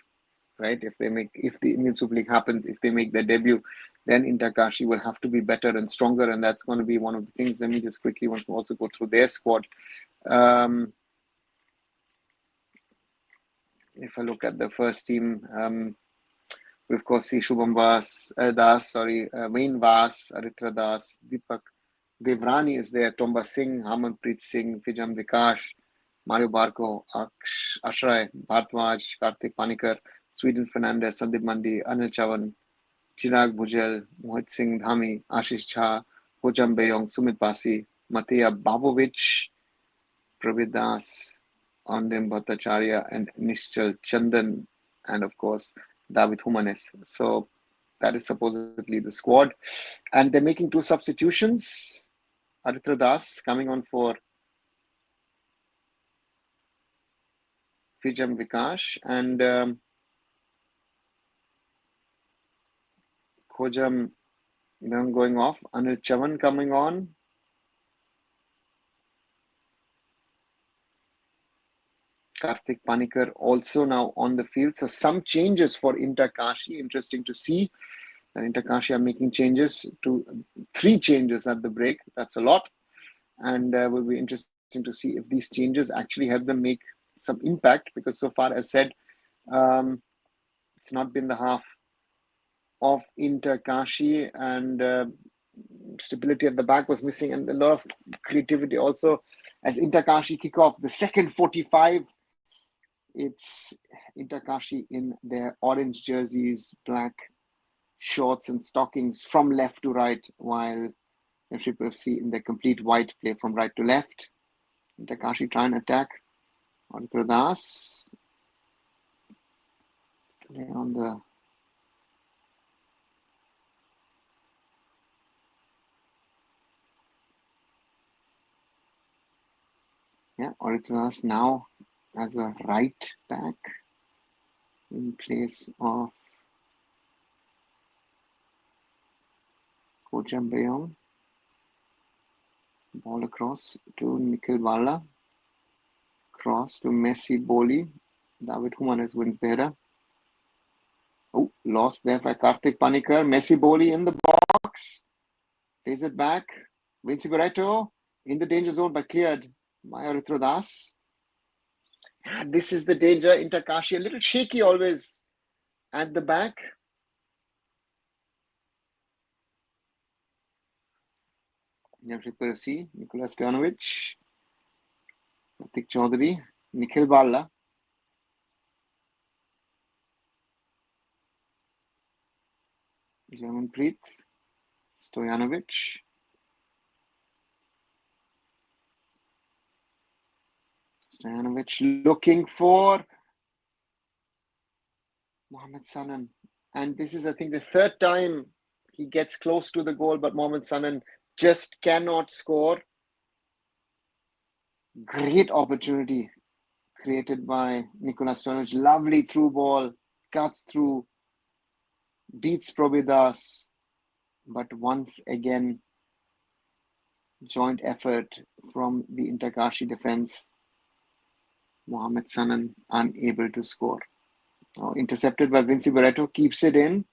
right? If the Indian Super League happens, if they make their debut, then Inter Kashi will have to be better and stronger, and that's going to be one of the things. Let me just quickly want to also go through their squad. If I look at the first team, we of course see Shubham Wayne Vas, Aritra Das, Deepak Devrani is there, Tomba Singh, Harmanpreet Singh, Fijam Vikash, Mario Barco, Ashray, Bhartwaj, Karthik Panikar, Sweden Fernandez, Sandeep Mandi, Anil Chavan, Chirag Bhujel, Mohit Singh Dhami, Ashish Jha, Khojam Beyong, Sumit Pasi, Matija Babovic, Prabir Das, Andim Bhattacharya, and Nishchal Chandan, and of course, David Humanes. So that is supposedly the squad. And they're making 2 substitutions. Aritra Das coming on for Vijam Vikash, and Khojam going off. Anil Chavan coming on. Karthik Panikkar also now on the field. So some changes for Inter Kashi. Interesting to see that Inter Kashi are making changes to 3 changes at the break. That's a lot. And will be interesting to see if these changes actually help them make some impact, because so far, as said, it's not been the half of Inter Kashi, and stability at the back was missing, and a lot of creativity also. As Inter Kashi kick off the second 45, it's Inter Kashi in their orange jerseys, black shorts and stockings from left to right, while Jamshedpur FC in their complete white play from right to left. Inter Kashi try and attack. Aritra Das play on the Aritra Das now as a right back in place of Khojam Beyong. Ball across to Nikhil Bala. Cross to Messi Boli. David Humanes wins the header. Oh, lost there by Karthik Panikkar. Messi Boli in the box. Plays it back. Vinci Barreto in the danger zone, but cleared by Aritra Das. This is the danger. Inter Kashi a little shaky always at the back. Jamshedpur FC, Nicolas Stojanovic, Pratik Chaudhuri, Nikhil Bala. Germanpreet, Stojanovic. Stojanovic looking for Mohamed Sanan. And this is, I think, the 3rd time he gets close to the goal, but Mohamed Sanan just cannot score. Great opportunity created by Nicolas Stojanovic. Lovely through ball, cuts through, beats Prabir Das, but once again, joint effort from the Inter Kashi defense. Mohamed Sanan unable to score. Now intercepted by Vinci Barreto, keeps it in.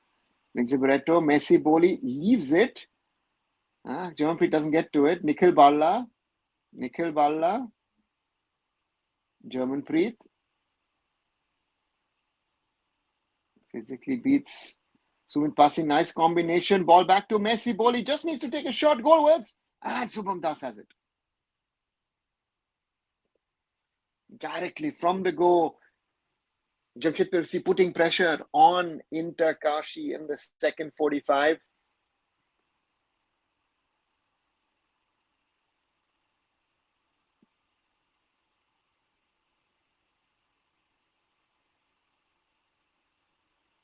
Vinci Barreto, Messi Boli leaves it. Jamshedpur doesn't get to it. Nikhil Bala, Germanpreet physically beats Sumit Pasi. Nice combination. Ball back to Messi Boli. Just needs to take a shot goalwards. And Subham Das has it. Directly from the go. Jamshedpur FC putting pressure on Inter Kashi in the second 45.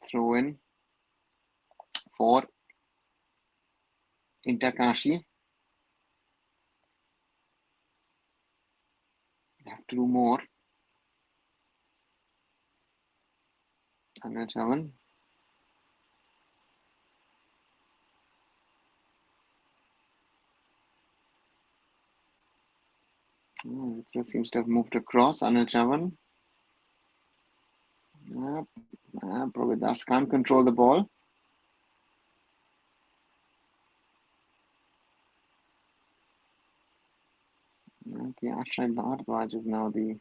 Throw in for Inter Kashi. Have to do more. Anil Chavan. It seems to have moved across. Anil Chavan. Prabir Das can't control the ball. Okay, Ashray Bharadwaj is now the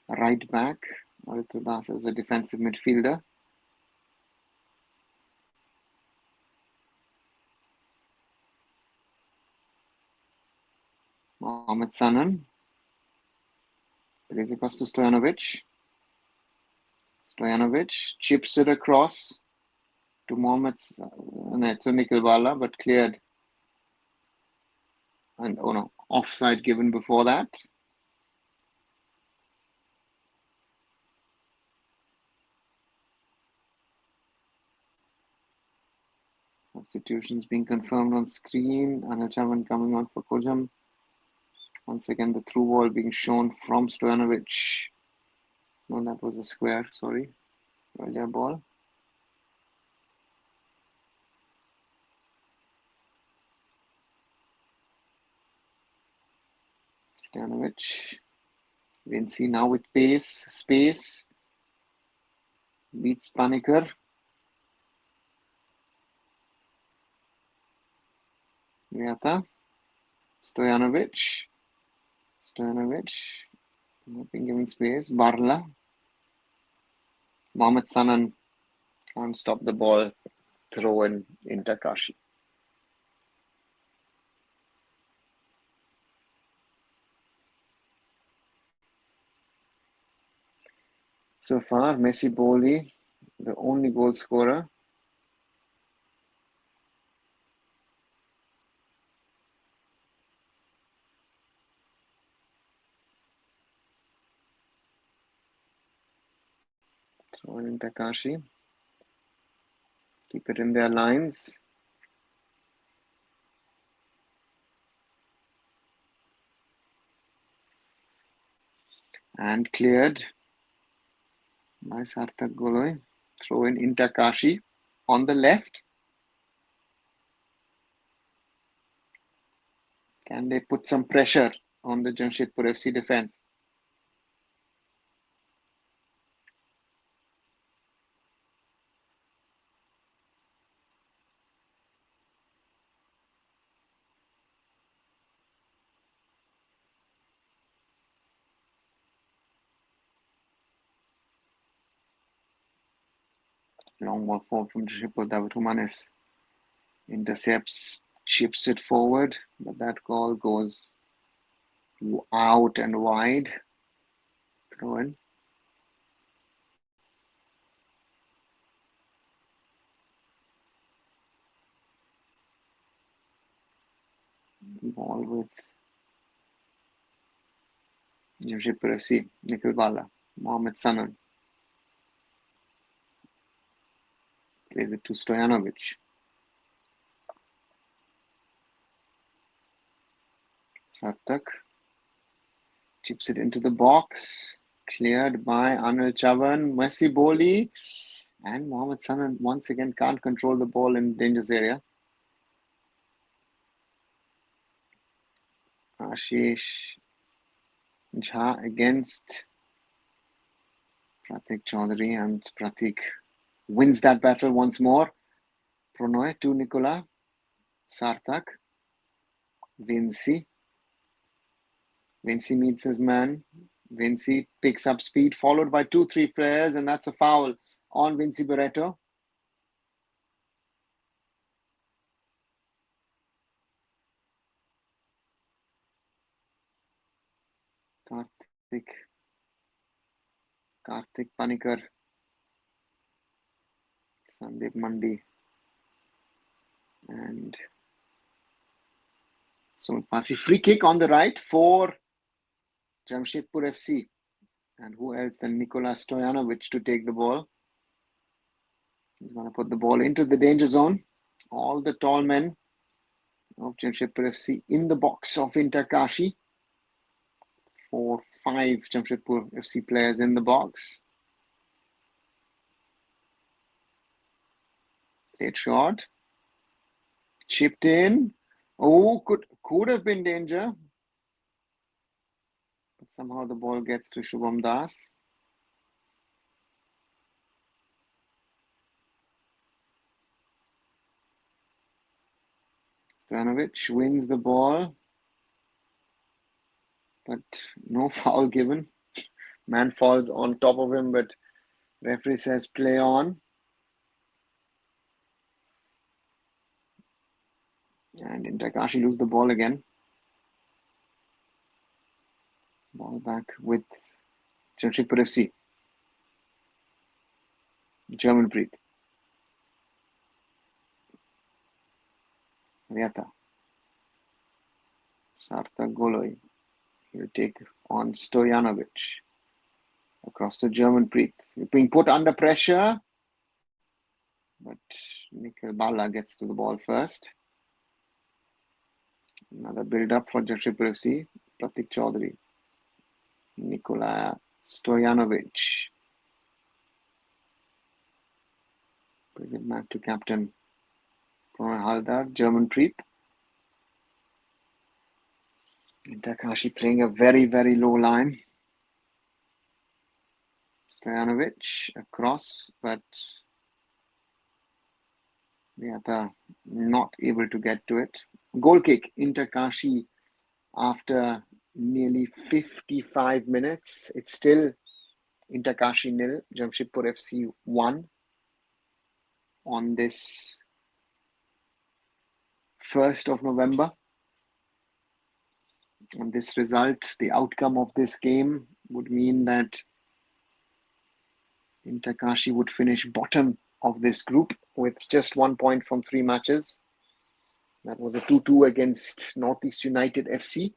right back. Aritra Das is a defensive midfielder. Mohamed Sanan. Plays across to Stojanovic. Stojanovic chips it across to Nikhil Bala, but cleared And oh no, offside given before that. Substitutions being confirmed on screen. Anachavan coming on for Kojam. Once again, the through ball being shown from Stojanovic. No, that was a square, sorry. Earlier ball. Stojanovic. Vinci now with pace, space. Beats Panikkar. Vyata. Stojanovic. Not been giving space. Barla. Mohamed Sanan can't stop the ball. Throw in into Kashi. So far, Messi Boli, the only goal scorer. Throw in Takashi. Keep it in their lines. And cleared by Sarthak Goloi. Throw in Takashi on the left. Can they put some pressure on the Jamshedpur FC defense? Long ball forward from Jamshedpur. David Humanis intercepts, chips it forward, but that ball goes out and wide. Throw in. Ball with Jamshedpur FC. Nikhil Bala. Mohamed Sanan. Plays it to Stojanovic. Sarthak chips it into the box. Cleared by Anil Chavan. Messi Boli. And Mohamed Sanan once again can't control the ball in dangerous area. Ashish Jha against Pratik Chaudhuri, and Pratik wins that battle once more. Pronoy to Nicola. Sarthak. Vinci meets his man. Vinci picks up speed, followed by 2-3 players, and that's a foul on Vinci Barreto. Karthik Panikkar. Sandeep Mandi. And Sumit Pasi. Free kick on the right for Jamshedpur FC. And who else than Nikola Stojanovic to take the ball. He's going to put the ball into the danger zone. All the tall men of Jamshedpur FC in the box of Kashi. 4-5 Jamshedpur FC players in the box. Played short. Chipped in. Oh, could have been danger. But somehow the ball gets to Shubham Das. Stojanovic wins the ball. But no foul given. Man falls on top of him, but referee says play on. And Takashi lose the ball again. Ball back with Jamshedpur FC. Germanpreet. Vyata. Sarthak Goloi. He'll take on Stojanovic. Across to German Preet. Being put under pressure. But Nikhil Bala gets to the ball first. Another build-up for Jamshedpur FC. Pratik Chaudhuri. Nikola Stojanovic. Brings it back to captain Pranay Haldar. German Preet. Kashi playing a very, very low line. Stojanovic across, but Vyata not able to get to it. Goal kick, Kashi after nearly 55 minutes. It's still Kashi 0, Jamshedpur FC 1 on this 1st of November. And this result, the outcome of this game would mean that Kashi would finish bottom of this group with just 1 point from 3 matches. That was a 2-2 against Northeast United FC.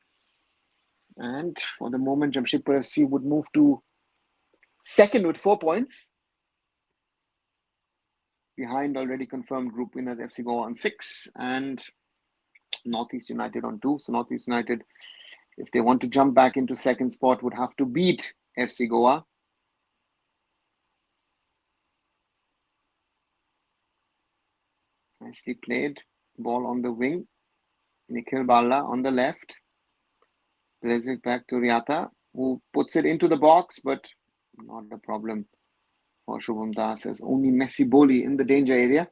And for the moment, Jamshedpur FC would move to second with 4 points. Behind already confirmed group winners FC Goa on 6 and Northeast United on 2. So Northeast United, if they want to jump back into second spot, would have to beat FC Goa. Nicely played. Ball on the wing. Nikhil Bala on the left. Plays it back to Ryata, who puts it into the box, but not a problem for Shubham Das, as only Messi Boli in the danger area.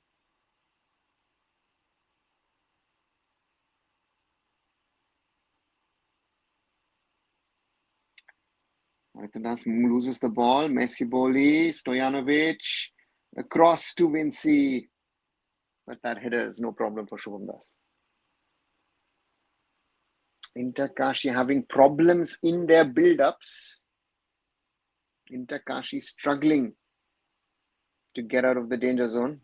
Das loses the ball. Messi Boli, Stojanovic, across to Vinci. But that header is no problem for Shubham Das. Kashi having problems in their build-ups. Kashi struggling to get out of the danger zone.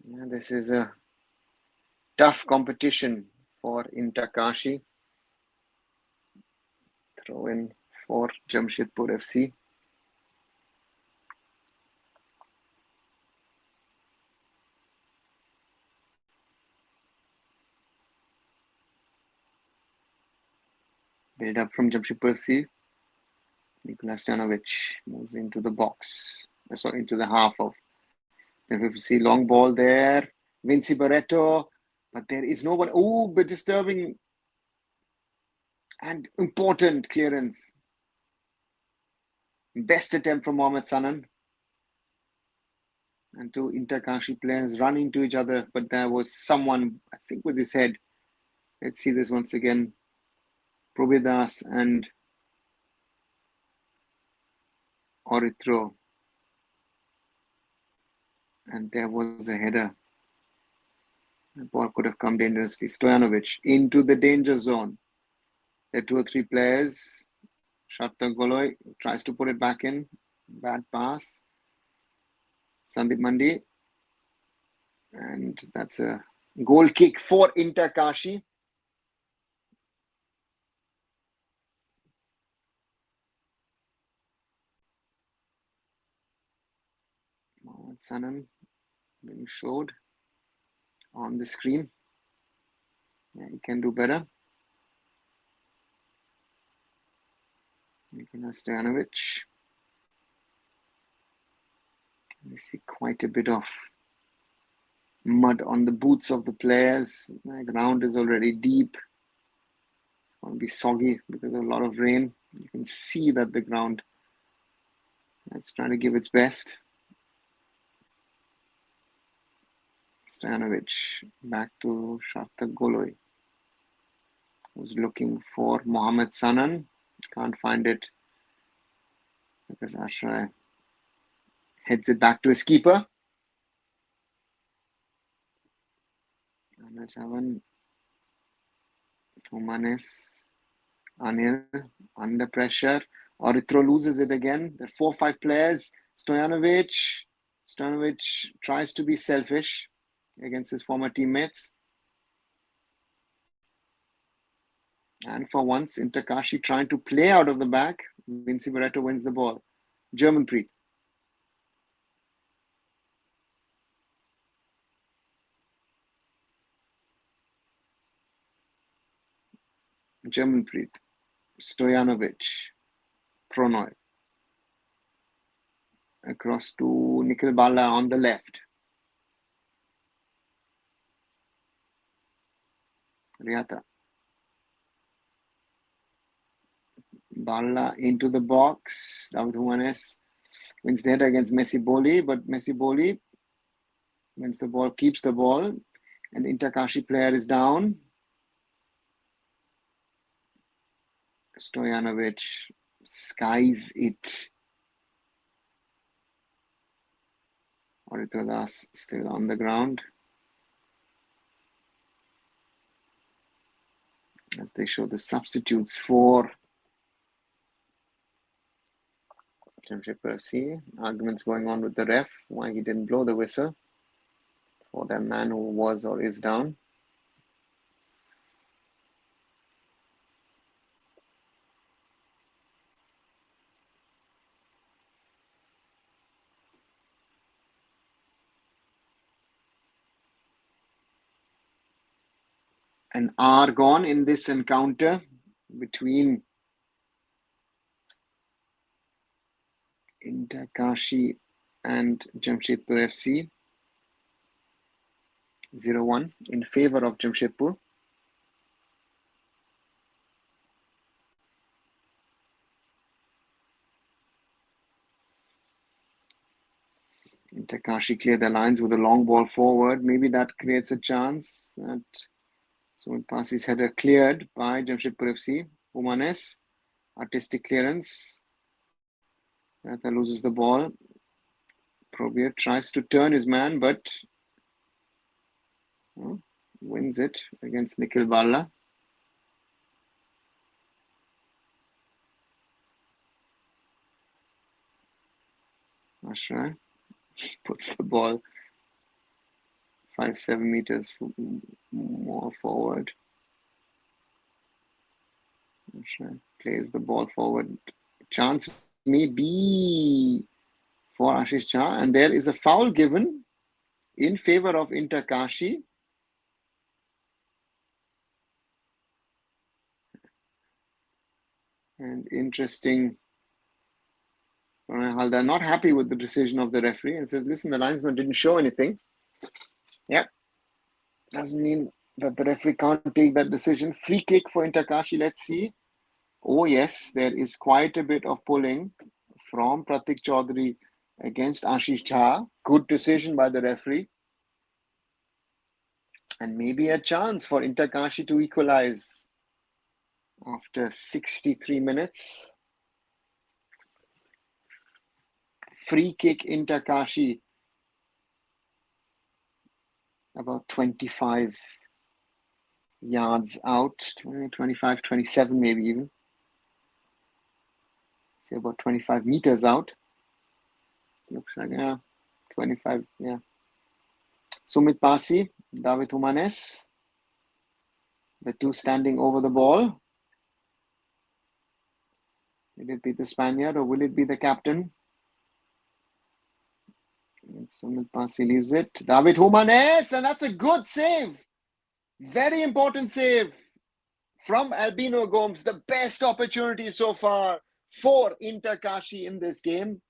Yeah, this is a tough competition for Kashi. Throw in for Jamshedpur FC. Build up from Jamshedpur FC. Nikola Stojanovic moves into the box. Sorry, into the half of Jamshedpur FC. Long ball there. Vinci Barreto. But there is no one. Oh, but disturbing and important clearance. Best attempt from Mohamed Sanan. And two Kashi players run into each other. But there was someone, I think, with his head. Let's see this once again. Probidas and Orithro. And there was a header. The ball could have come dangerously. Stojanovic into the danger zone. There are 2 or 3 players. Sarthak Goloi tries to put it back in. Bad pass. Sandeep Mandi. And that's a goal kick for Kashi. Mohamed Sanan being showed on the screen. Yeah, he can do better. Nikola Stojanovic. We see quite a bit of mud on the boots of the players. The ground is already deep. It's going to be soggy because of a lot of rain. You can see that the ground is trying to give its best. Stojanovic back to Sarthak Goloi, who's looking for Mohamed Sanan. Can't find it because Ashray heads it back to his keeper. Anachavan, Humanes, Anil under pressure. Orithro loses it again. There are 4 or 5 players. Stojanovic tries to be selfish against his former teammates. And for once, Kashi trying to play out of the back. Vinci Barreto wins the ball. Germanpreet. Stojanovic. Pronoy. Across to Nikhil Bala on the left. Riata. Bala into the box. David Humanes wins the header against Messi Boli, but Messi Boli wins the ball, keeps the ball, and Kashi player is down. Stojanovic skies it. Auritadas still on the ground as they show the substitutes for Jamshedpur FC. Arguments going on with the ref why he didn't blow the whistle for that man who was or is down. An hour gone in this encounter between Kashi and Jamshedpur FC. 0-1 in favor of Jamshedpur. Kashi clear the lines with a long ball forward. Maybe that creates a chance. So Pasi's header cleared by Jamshedpur FC. Humanes, artistic clearance. Rata loses the ball. Probir tries to turn his man, but wins it against Nikhil Bala. Ashray puts the ball 5-7 meters more forward. Ashray plays the ball forward. Chance may be for Ashish Jha, and there is a foul given in favor of Kashi. And interesting, Haldar not happy with the decision of the referee and says, listen, the linesman didn't show anything. Yeah, doesn't mean that the referee can't take that decision. Free kick for Kashi, let's see. Oh yes, there is quite a bit of pulling from Pratik Chaudhuri against Ashish Jha. Good decision by the referee. And maybe a chance for Kashi to equalize after 63 minutes. Free kick Kashi. About 25 yards out, 25, 27 maybe even. Say about 25 meters out. Looks like, 25, Sumit Pasi, David Humanes, the two standing over the ball. Will it be the Spaniard or will it be the captain? And Sumit Pasi leaves it. David Humanes, and that's a good save. Very important save from Albino Gomes. The best opportunity so far for Kashi in this game.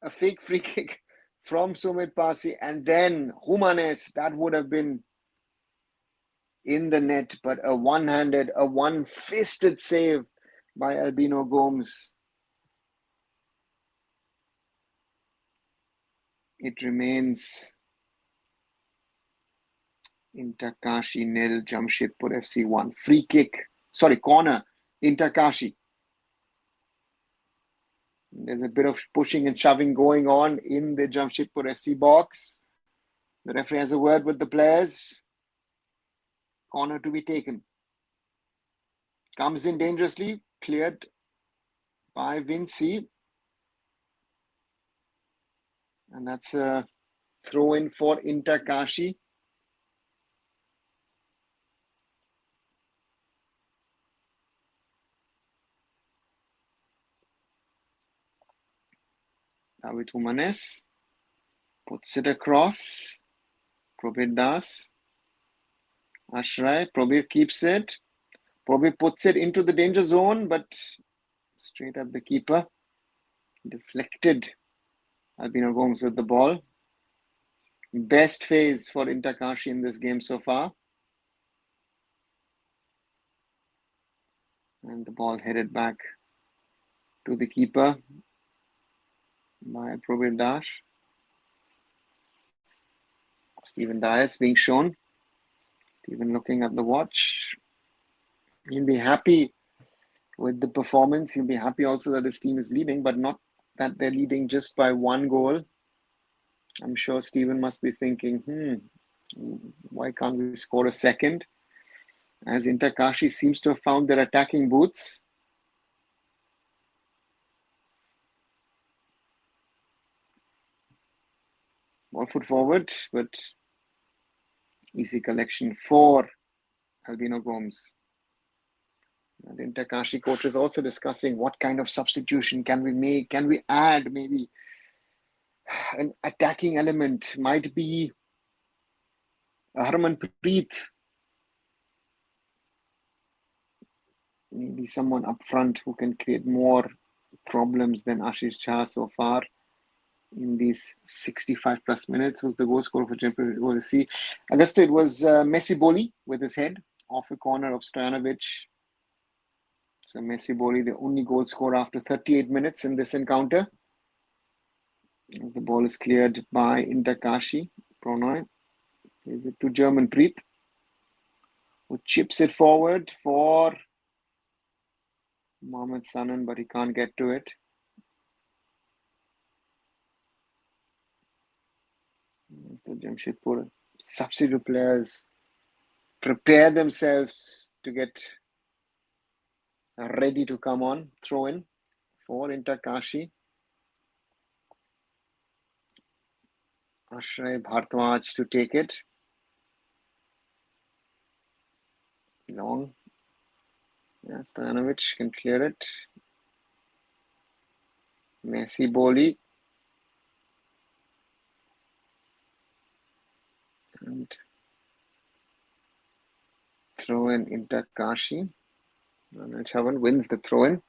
A fake free kick from Sumit Pasi, and then Humanes, that would have been in the net, but a one-handed, a one-fisted save by Albino Gomes. It remains Kashi 0, Jamshedpur FC 1. Corner, Kashi. There's a bit of pushing and shoving going on in the Jamshedpur FC box. The referee has a word with the players. Corner to be taken. Comes in dangerously, cleared by Vinci. And that's a throw in for Inter Kashi. David Humanes puts it across. Probir Das. Ashray. Probir keeps it. Probir puts it into the danger zone, but straight at the keeper. Deflected. Albino Gomes with the ball. Best phase for Inter Kashi in this game so far. And the ball headed back to the keeper by Probir Dash. Stephen Dias being shown. Stephen looking at the watch. He'll be happy with the performance. He'll be happy also that his team is leading, but not that they're leading just by one goal. I'm sure Stephen must be thinking, why can't we score a second? As Inter Kashi seems to have found their attacking boots. Ball foot forward, but easy collection for Albino Gomes. The Inter Kashi coach is also discussing what kind of substitution can we make? Can we add maybe an attacking element? Might be Harmanpreet. Maybe someone up front who can create more problems than Ashish Jha so far in these 65 plus minutes. Was the goal scorer for Jamshedpur FC. Augusta, it was Bambolim with his head off a corner of Stojanovic. So Bambolim, the only goal scorer after 38 minutes in this encounter. As the ball is cleared by Inter Kashi. Pronoy plays it to Jamshedpur, who chips it forward for Mohamed Sanan, but he can't get to it. As the Jamshedpur substitute players prepare themselves to get ready to come on. Throw in for Inter Kashi. Ashray Bhartwaj to take it. Long. Yeah, Stojanovic can clear it. Bambolim. And throw in Inter Kashi. Chaudhuri wins the throw in.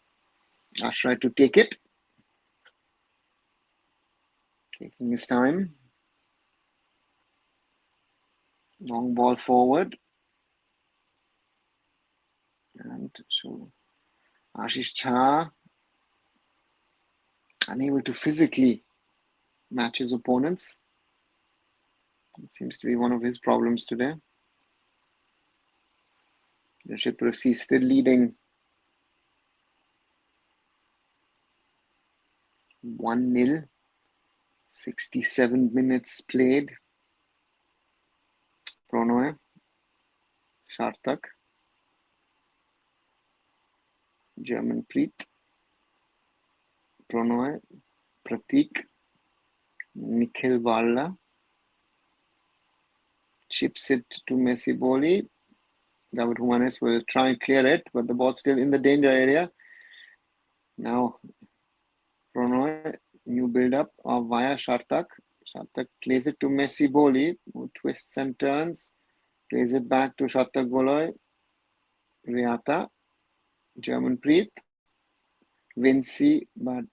Ashray to take it. Taking his time. Long ball forward. And so Ashish Jha unable to physically match his opponents. It seems to be one of his problems today. Jamshedpur FC still leading 1-0. 67 minutes played. Pronoy. Sarthak. Jamshedpur. Pronoy. Pratik. Nikhil Balla. Chips it to Bambolim. David Humanes will try and clear it, but the ball's still in the danger area. Now, Pronoy, new build-up via Sarthak. Sarthak plays it to Bambolim, who twists and turns. Plays it back to Sarthak Goloi. Riata. Jamshedpur. Vinci, but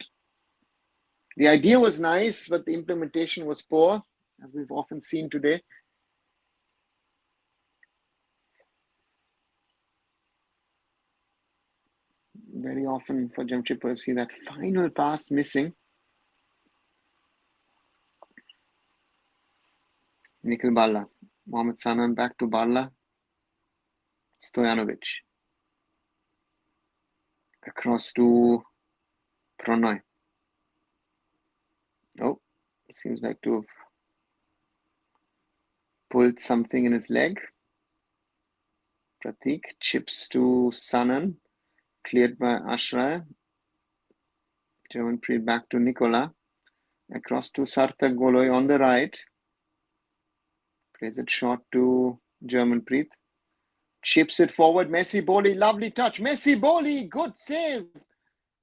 the idea was nice, but the implementation was poor, as we've often seen today. Very often for Jamshedpur FC, that final pass missing. Nikhil Balla. Mohamed Sanan back to Balla. Stojanovic. Across to Pronoy. Oh, seems like to have pulled something in his leg. Pratik chips to Sanan. Cleared by Ashray. Jamshedpur back to Nicola. Across to Sarthak Goloi on the right. Plays it short to Germanpreet. Chips it forward. Messi Boli, lovely touch. Messi Boli, good save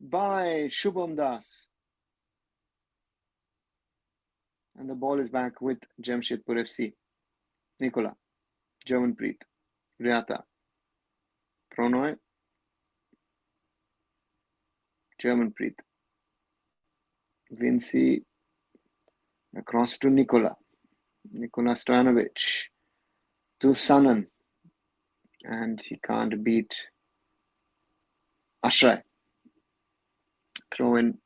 by Shubham Das. And the ball is back with Jamshedpur FC. Nicola, Germanpreet, Riata, Pronoy, Germanpreet, Vinci, across to Nicola Stojanovic, to Sanan, and he can't beat Ashray. Throw in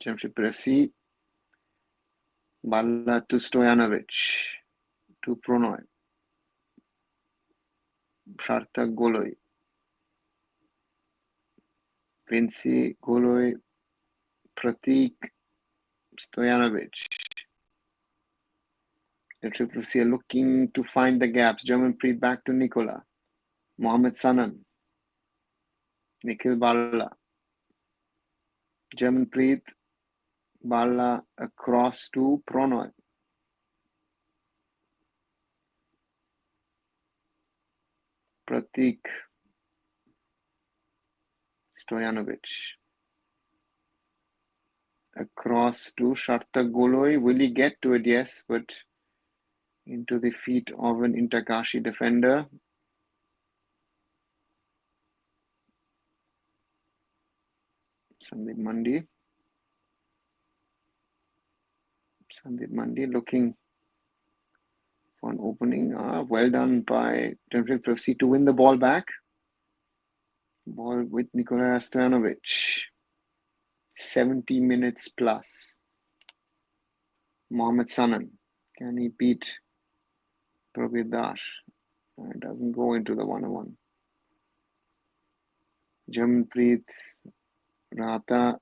Jamshedpur FC. Balla to Stojanovic, to Pronoy, Sarthak Goloi, Vinci Goloi, Pratik Stojanovic. The Triple C are looking to find the gaps. Germanpreet back to Nicola. Mohammed Sanan. Nikhil Balla. Germanpreet. Balla across to Pronoy. Pratik Stojanovic. Across to Sarthak Goloi. Will he get to it? Yes, but into the feet of an Interkashi defender. Sandeep Mandi looking for an opening. Well done by Jamshedpur FC to win the ball back. Ball with Nikola Stojanovic. 70 minutes plus. Mohammed Sanan. Can he beat Prabir Das? It doesn't go into the 1-on-1. Jampreet Rata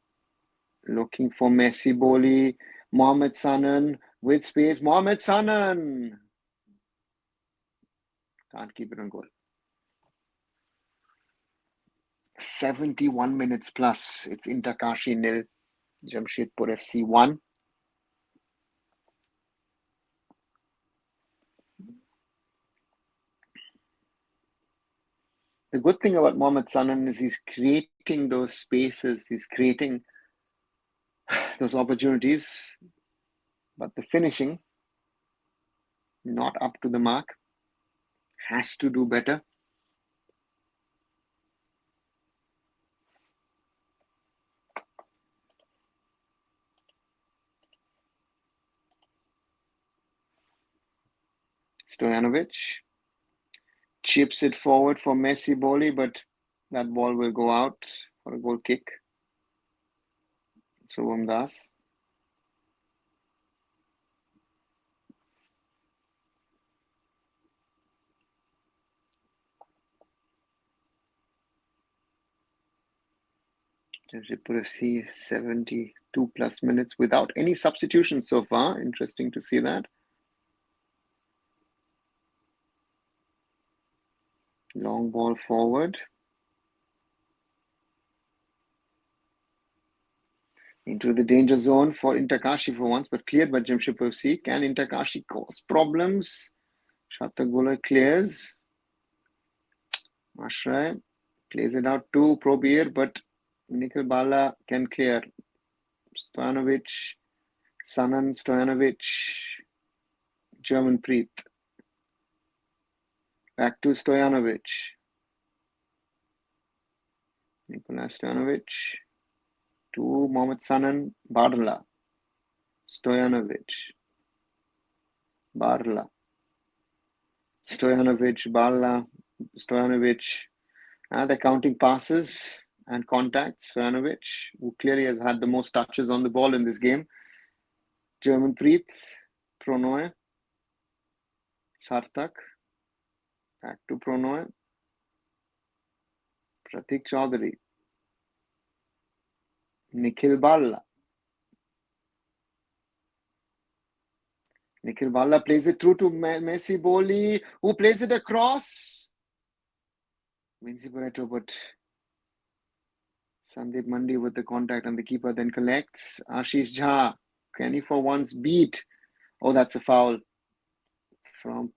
looking for Messi Boli. Mohammed Sanan with space. Mohammed Sanan can't keep it on goal. 71 minutes plus. It's Interkashi 0, Jamshedpur FC 1. The good thing about Mohammed Sanan is he's creating those spaces, he's creating those opportunities, but the finishing, not up to the mark, has to do better. Stojanovic chips it forward for Messi Boli, but that ball will go out for a goal kick. Shubham Das. Jamshedpur FC 72 plus minutes without any substitutions so far. Interesting to see that. Long ball forward. Into the danger zone for Interkashi for once, but cleared by Jamshedpur FC. Can Interkashi cause problems? Sarthak Goloi clears. Ashray plays it out to Probir, but Nikhil Balla can clear. Stojanovic, Sanan Stojanovic, Germanpreet. Back to Stojanovic. Nikola Stojanovic to Mohammed Sanan, Barla. Stojanovic. Barla. Stojanovic, Barla, Stojanovic. They're counting passes and contacts. Stojanovic, who clearly has had the most touches on the ball in this game. Germanpreet, Pronoy, Sarthak. Back to Pronoy. Pratik Chaudhuri. Nikhil Balla. Nikhil Balla plays it through to Messi Boli, who plays it across. Vinci Pareto, but Sandeep Mandi with the contact, and the keeper then collects. Ashish Jha Can he for once beat? Oh, that's a foul from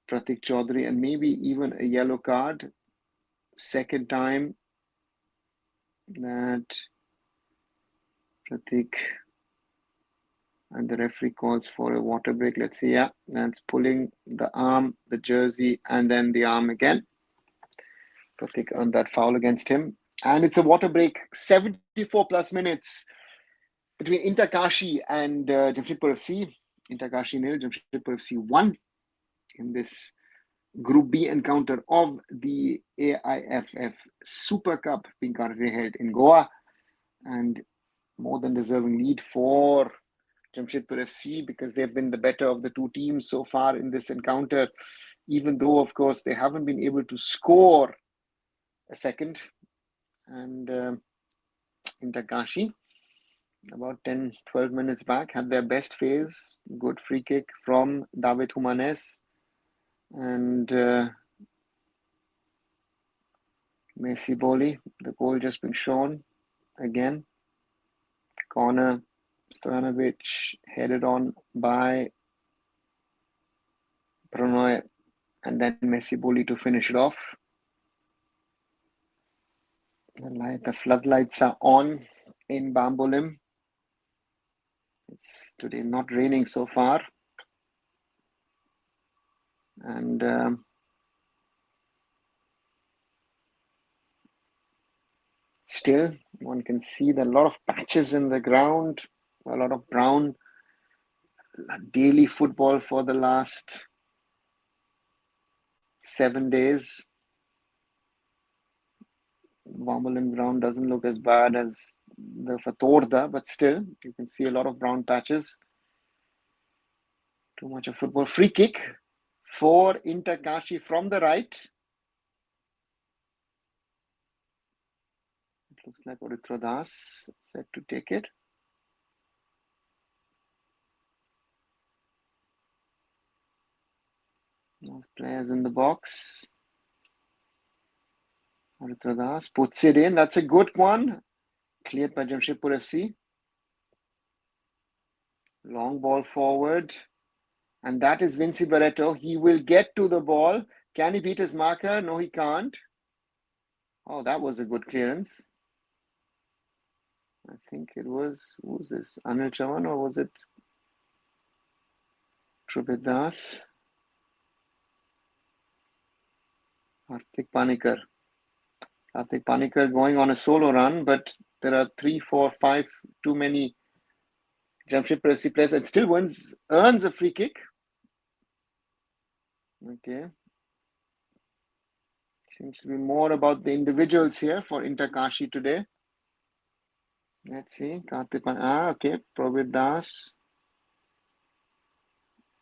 Pratik Chaudhuri, and maybe even a yellow card. Second time that Pratik and the referee calls for a water break. Let's see. Yeah, that's pulling the arm, the jersey, and then the arm again. Pratik earned that foul against him. And it's a water break, 74 plus minutes between Inter Kashi and Jamshedpur FC. Inter Kashi 0, Jamshedpur FC 1 in this Group B encounter of the AIFF Super Cup being currently held in Goa. And more than deserving lead for Jamshedpur FC because they've been the better of the two teams so far in this encounter, even though, of course, they haven't been able to score a second. And Inter Kashi, about 10-12 minutes back, had their best phase. Good free kick from David Humanes. And Messi Boli, the goal just been shown again. Corner, Stojanovic headed on by Pranoy, and then Messi Boli to finish it off. The floodlights are on in Bambolim. It's today not raining so far. And still, one can see that a lot of patches in the ground, a lot of brown. Daily football for the last 7 days. Bambolim ground doesn't look as bad as the Fatorda, but still, you can see a lot of brown patches. Too much of football. Free kick for Inter Kashi from the right. It looks like Arunava set to take it. No players in the box. Arunava puts it in. That's a good one. Cleared by Jamshedpur FC. Long ball forward. And that is Vinci Barreto. He will get to the ball. Can he beat his marker? No, he can't. Oh, that was a good clearance. I think it was, who was this? Anil Chavan, or was it Prabhat? Hardik Panikar. Hardik Panikar going on a solo run, but there are 3, 4, 5 too many Jamshedpur FC players, and still earns a free kick. Okay. Seems to be more about the individuals here for Inter Kashi today. Let's see. Okay. Prabhat.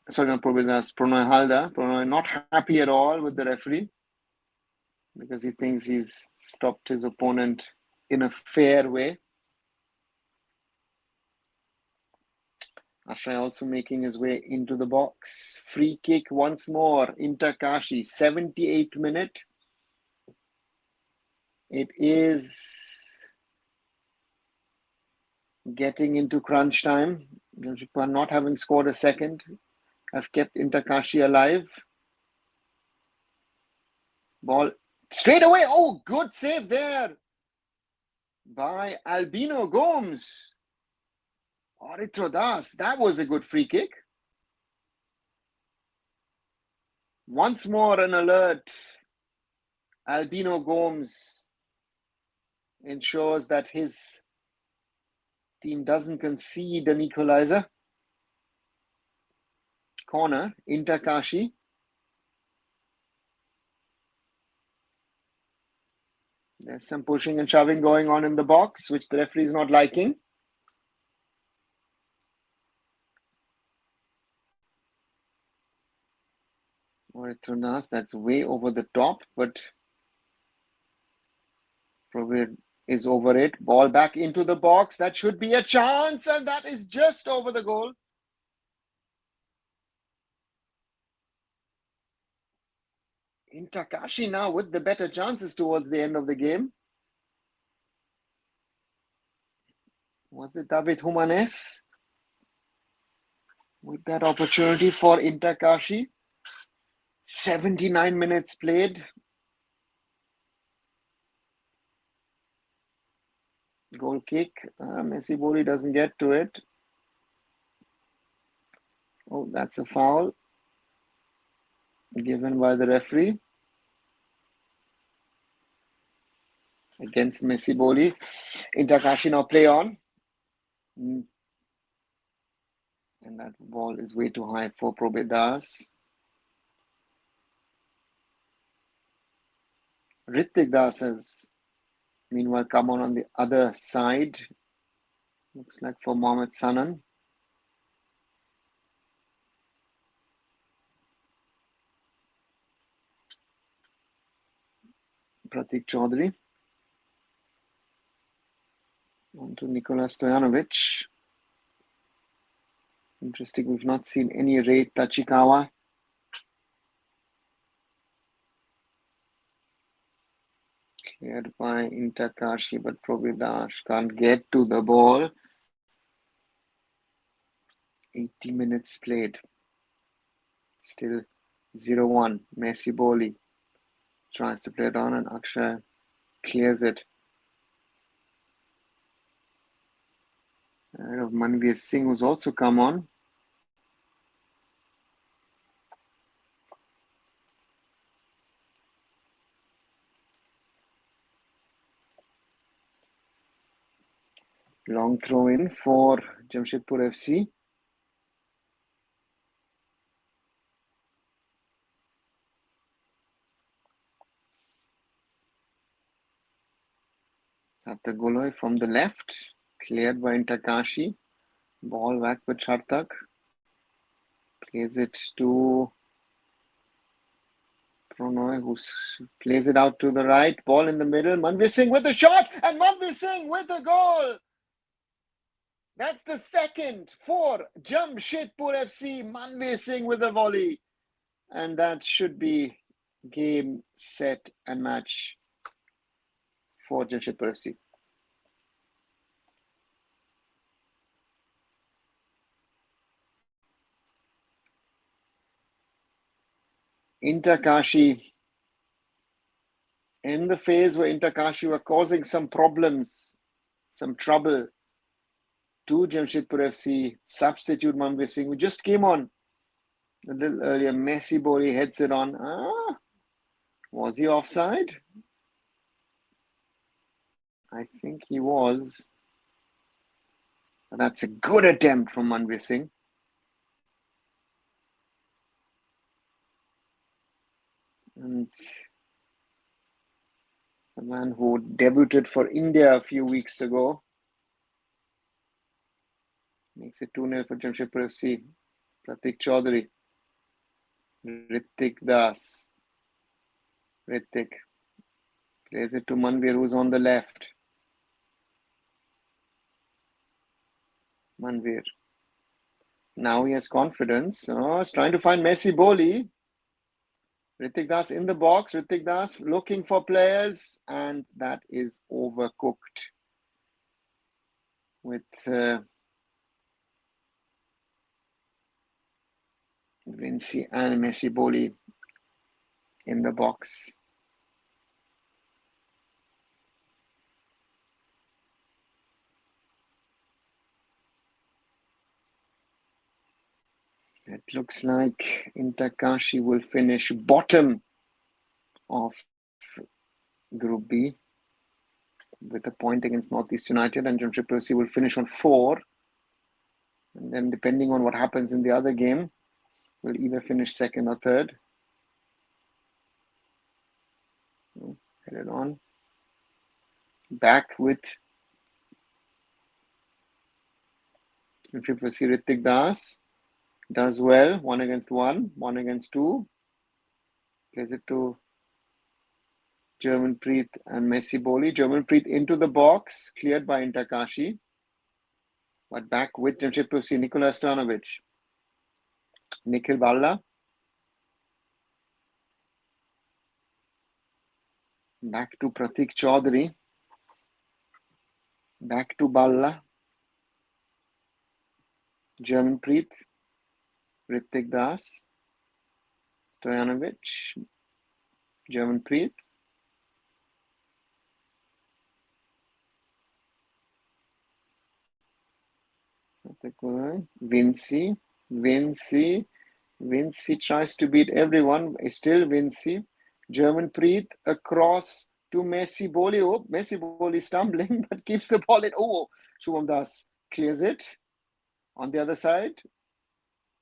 Sorry, not Prabhat. Pranoy Halda. Pranoy not happy at all with the referee because he thinks he's stopped his opponent in a fair way. Ashray also making his way into the box. Free kick once more. Inter Kashi, 78th minute. It is getting into crunch time. Jamshedpur not having scored a second have kept Inter Kashi alive. Ball straight away. Oh, good save there by Albino Gomes. Arunava, that was a good free kick. Once more an alert. Albino Gomes ensures that his team doesn't concede an equalizer. Corner, Inter Kashi. There's some pushing and shoving going on in the box, which the referee is not liking. Arunava, that's way over the top, but probably is over it. Ball back into the box. That should be a chance, and that is just over the goal. Inter Kashi now with the better chances towards the end of the game. Was it David Humanes with that opportunity for Inter Kashi? 79 minutes played. Goal kick. Messi Boli doesn't get to it. Oh, that's a foul given by the referee against Messi Boli. Inter Kashi now play on. And that ball is way too high for Probet Das. Ritik Das has meanwhile come on the other side. Looks like for Mohamed Sanan. Pratik Chaudhuri. On to Nikola Stojanovic. Interesting, we've not seen any Rei Tachikawa. Cleared by Inter Kashi, but Probet Das can't get to the ball. 80 minutes played. Still 0-1. Messi Boli tries to play it on and Akshay clears it. Ahead of Manveer Singh, who's also come on. Long throw in for Jamshedpur FC. Goloi from the left, cleared by Inter Kashi. Ball back with Shartak. Plays it to Pronoy, who plays it out to the right. Ball in the middle. Manveer Singh with a shot, and Manveer Singh with a goal. That's the second for Jamshedpur FC. Manveer Singh with a volley. And that should be game, set, and match for Jamshedpur FC. Inter Kashi, in the phase where Inter Kashi were causing some problems, some trouble to Jamshedpur FC, substitute Manveer Singh, who just came on a little earlier. Messi Boli heads it on. Was he offside? I think he was. That's a good attempt from Manveer Singh. And the man who debuted for India a few weeks ago makes it 2-0 for Jamshedpur FC. Pratik Chaudhuri. Ritik Das. Ritik plays it to Manveer, who's on the left. Manveer. Now he has confidence. He's trying to find Messi Boli. Ritik Das in the box. Ritik Das looking for players, and that is overcooked with Vinci and Messi Boli in the box. It looks like Inter Kashi will finish bottom of Group B with a point against Northeast United, and Jamshedpur FC will finish on 4. And then depending on what happens in the other game, will either finish second or third. Headed on. Back with Jamshedpur FC. Ritik Das does well. 1 against 1, 1 against 2. Plays it to Germanpreet and Messi Boli. Germanpreet into the box, cleared by Inter Kashi. But back with Jamshedpur FC, Nikola Stojanovic. Nikhil Balla. Back to Pratik Chaudhuri. Back to Balla. Germanpreet, Ritik Das, Stojanovic, Germanpreet, Vinci, Vinci, Vinci tries to beat everyone. Still Vinci. Germanpreet across to Messi Boli. Oh, Messi Boli stumbling, but keeps the ball in. Oh, Shubham Das clears it. On the other side,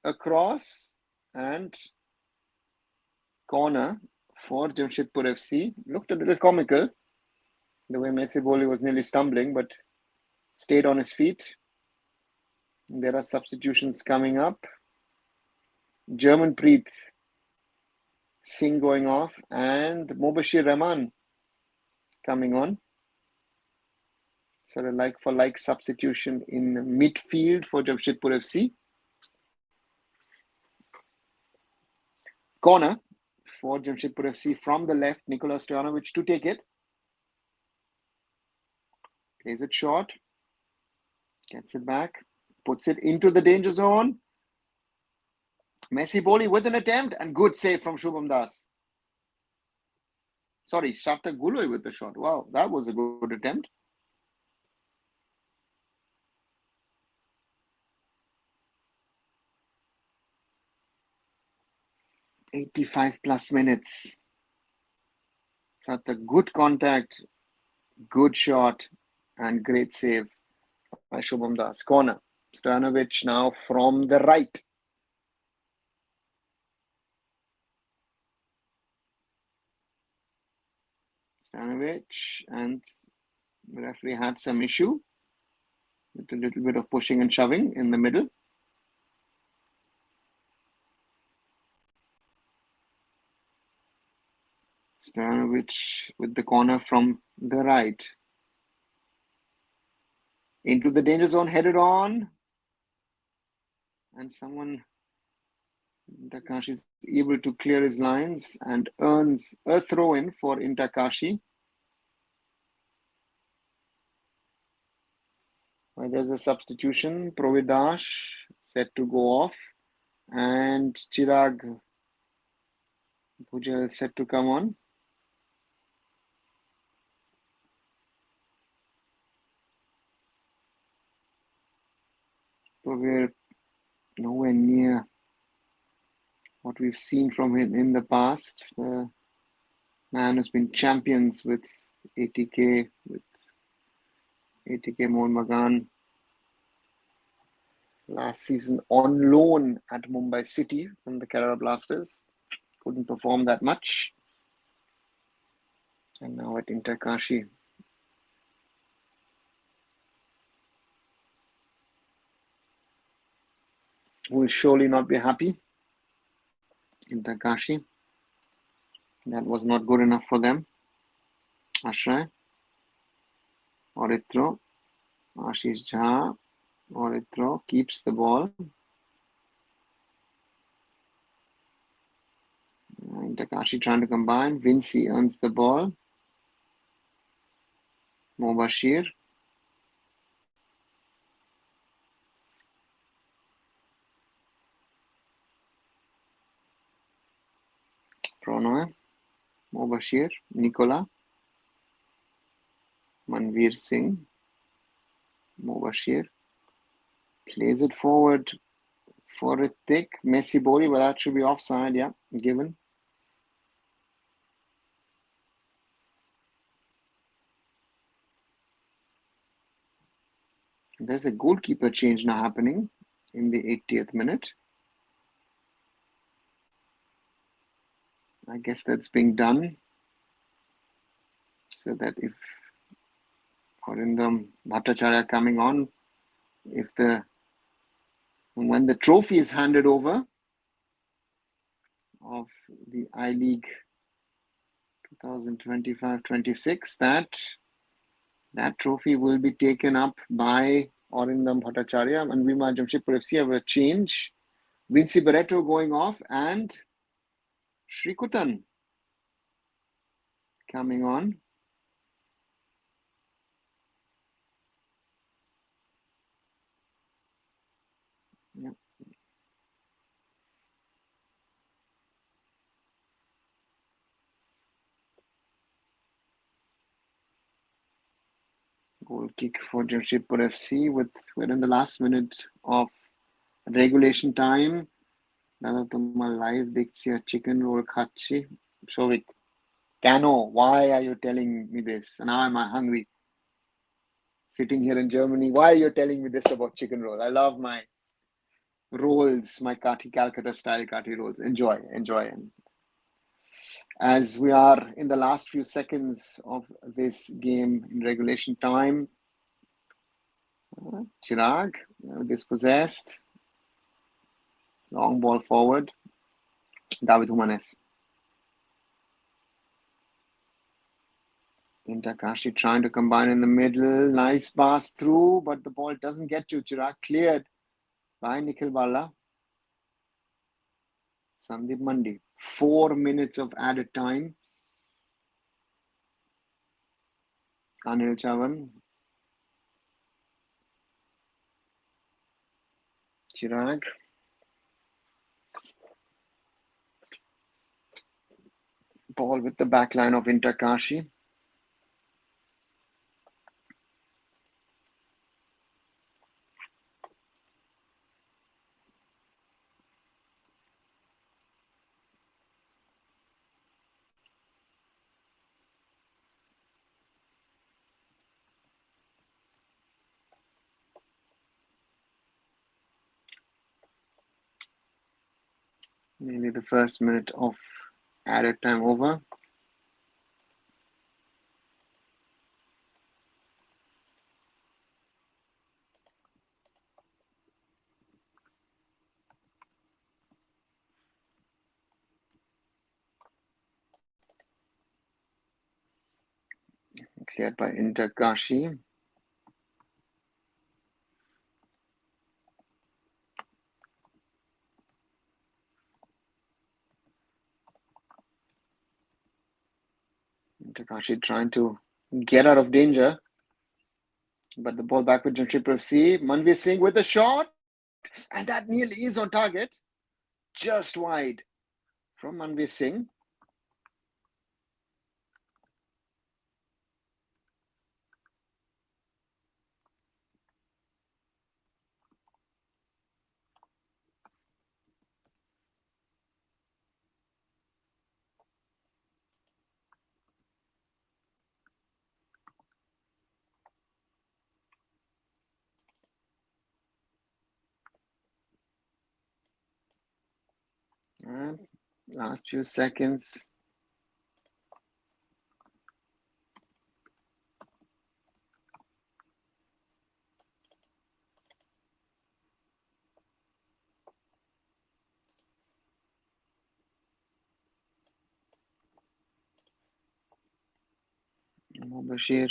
across and corner for Jamshedpur FC. Looked a little comical, the way Messi Boli was nearly stumbling, but stayed on his feet. There are substitutions coming up. Germanpreet Singh going off and Mobashir Rahman coming on. So a like-for-like substitution in midfield for Jamshedpur FC. Corner for Jamshedpur FC from the left, Nicolas Stojanovic to take it. Plays it short. Gets it back. Puts it into the danger zone. Messi Boli with an attempt and good save from Shubham Das. Sorry, Shartak Guloi with the shot. Wow, that was a good attempt. +85 minutes. Shartak, good contact, good shot, and great save by Shubham Das. Corner. Stojanovic now from the right. Stojanovic, and the referee had some issue with a little bit of pushing and shoving in the middle. Stojanovic with the corner from the right. Into the danger zone, headed on. And someone, Kashi is able to clear his lines and earns a throw-in for Kashi. There's a substitution. Providash set to go off. And Chirag Bhujal set to come on. So we're nowhere near what we've seen from him in the past. The man has been champions with ATK, with ATK Mohun Bagan. Last season on loan at Mumbai City from the Kerala Blasters. Couldn't perform that much. And now at Kashi. Will surely not be happy. Kashi. That was not good enough for them. Ashray. Oritro. Ashish Jha. Oritro keeps the ball. Kashi trying to combine. Vinci earns the ball. Mobashir. Pronoy. Mobashir. Nicola. Manveer Singh. Mobashir. Plays it forward for a thick Messi Boli, but that should be offside, yeah, given. There's a goalkeeper change now happening in the 80th minute. I guess that's being done so that if Arundam Bhattacharya coming on, when the trophy is handed over of the I-League 2025-26, that trophy will be taken up by Arundam Bhattacharya and Vima Jamshedpur FC have a change. Vinci Barreto going off and Shrikutan coming on. Goal kick for Jamshedpur FC. We're in the last minute of regulation time. দাদা তোমার live দেখছি আর chicken roll খাচ্ছি সৌভিক কেন why are you telling me this and now I'm hungry sitting here in Germany. Why are you telling me this about chicken roll? I love my rolls, my Calcutta style kati rolls. Enjoy. And as we are in the last few seconds of this game in regulation time, Chirag dispossessed, long ball forward, David Humanes. Kashi trying to combine in the middle, nice pass through, but the ball doesn't get to Chirag, cleared by Nikhil Balla. Sandeep Mandi, 4 minutes of added time. Anil Chavan, Chirag, ball with the back line of Kashi. Nearly the first minute of added time over. Cleared by Kashi. Kashi trying to get out of danger. But the ball back with Jamshedpur FC. Manveer Singh with a shot. And that nearly is on target. Just wide from Manveer Singh. And last few seconds. Bashir.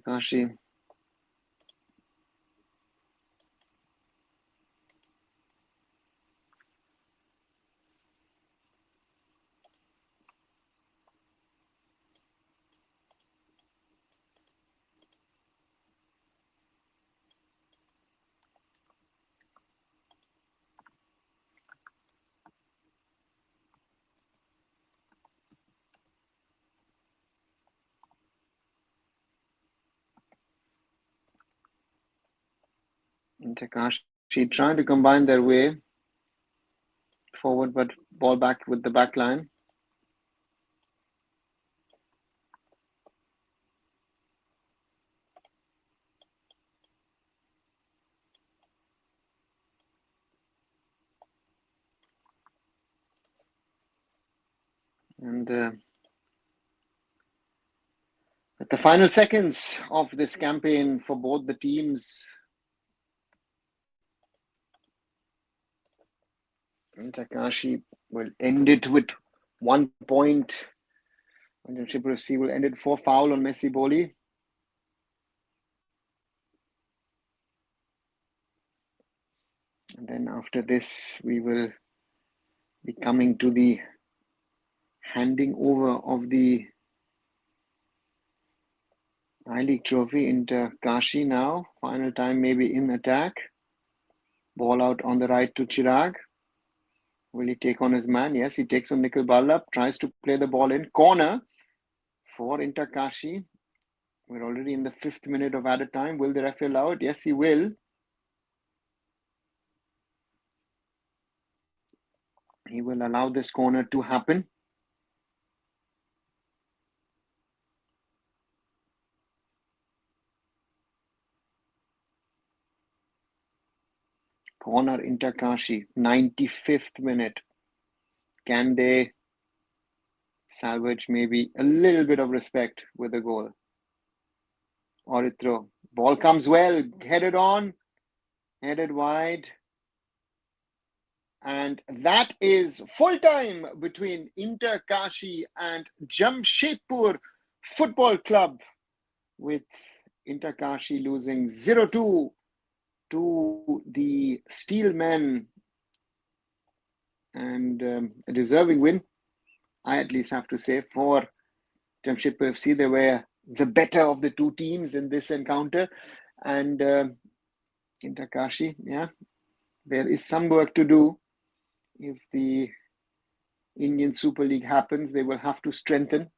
Kashi. Kashi trying to combine their way forward, but ball back with the back line. And at the final seconds of this campaign for both the teams, Kashi will end it with 1 point. And Jamshedpur FC will end it for foul on Messi Boli. And then after this, we will be coming to the handing over of the I-League trophy into Kashi now. Final time maybe in attack. Ball out on the right to Chirag. Will he take on his man? Yes, he takes on Nikhil Bala, tries to play the ball in. Corner for Inter Kashi. We're already in the 5th minute of added time. Will the referee allow it? Yes, he will. He will allow this corner to happen. Corner Inter Kashi, 95th minute. Can they salvage maybe a little bit of respect with a goal? Or it throw. Ball comes well, headed on, headed wide. And that is full time between Inter Kashi and Jamshedpur Football Club, with Inter Kashi losing 0-2 to the Steelmen. And a deserving win, I at least have to say, for Jamshedpur FC. They were the better of the two teams in this encounter. And Inter Kashi, yeah, there is some work to do. If the Indian Super League happens, they will have to strengthen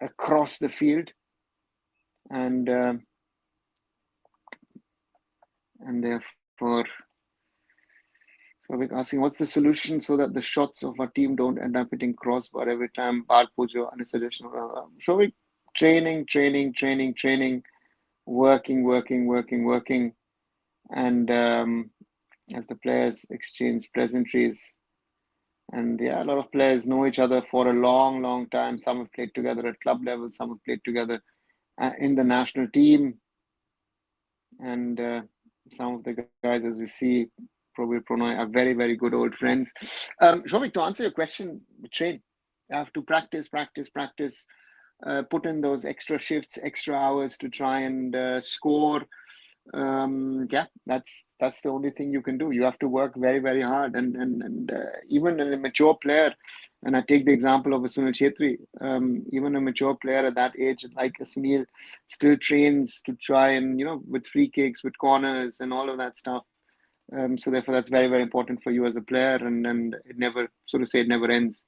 across the field. And therefore, we're asking, what's the solution so that the shots of our team don't end up hitting crossbar every time? Bal Pujo and a suggestion. Showing training, working. And as the players exchange pleasantries. And yeah, a lot of players know each other for a long time. Some have played together at club level, some have played together in the national team. And some of the guys, as we see, Probir Pranay, are very good old friends. Shobik, to answer your question, train. You have to practice, put in those extra shifts, extra hours to try and score. Yeah, that's the only thing you can do. You have to work very hard, and even a mature player, and I take the example of a Sunil Chetri, even a mature player at that age, like a Sunil, still trains to try and, with free kicks, with corners and all of that stuff. So therefore that's very important for you as a player, and it never, so to say, it never ends.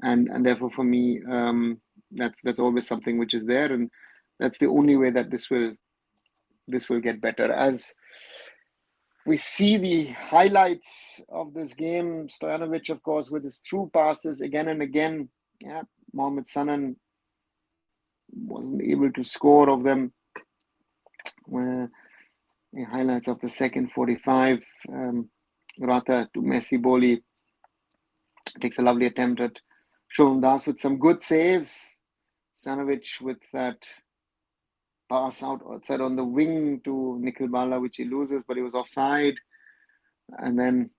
And therefore for me, that's always something which is there, and that's the only way that this will get better. As we see the highlights of this game, Stojanovic, of course, with his through passes again and again. Yeah, Mohamed Sanan wasn't able to score of them. The highlights of the second 45, Rata to Messi Boli takes a lovely attempt at Shubham Das with some good saves. Stojanovic with that pass outside on the wing to Nikhil Bala, which he loses, but he was offside. And then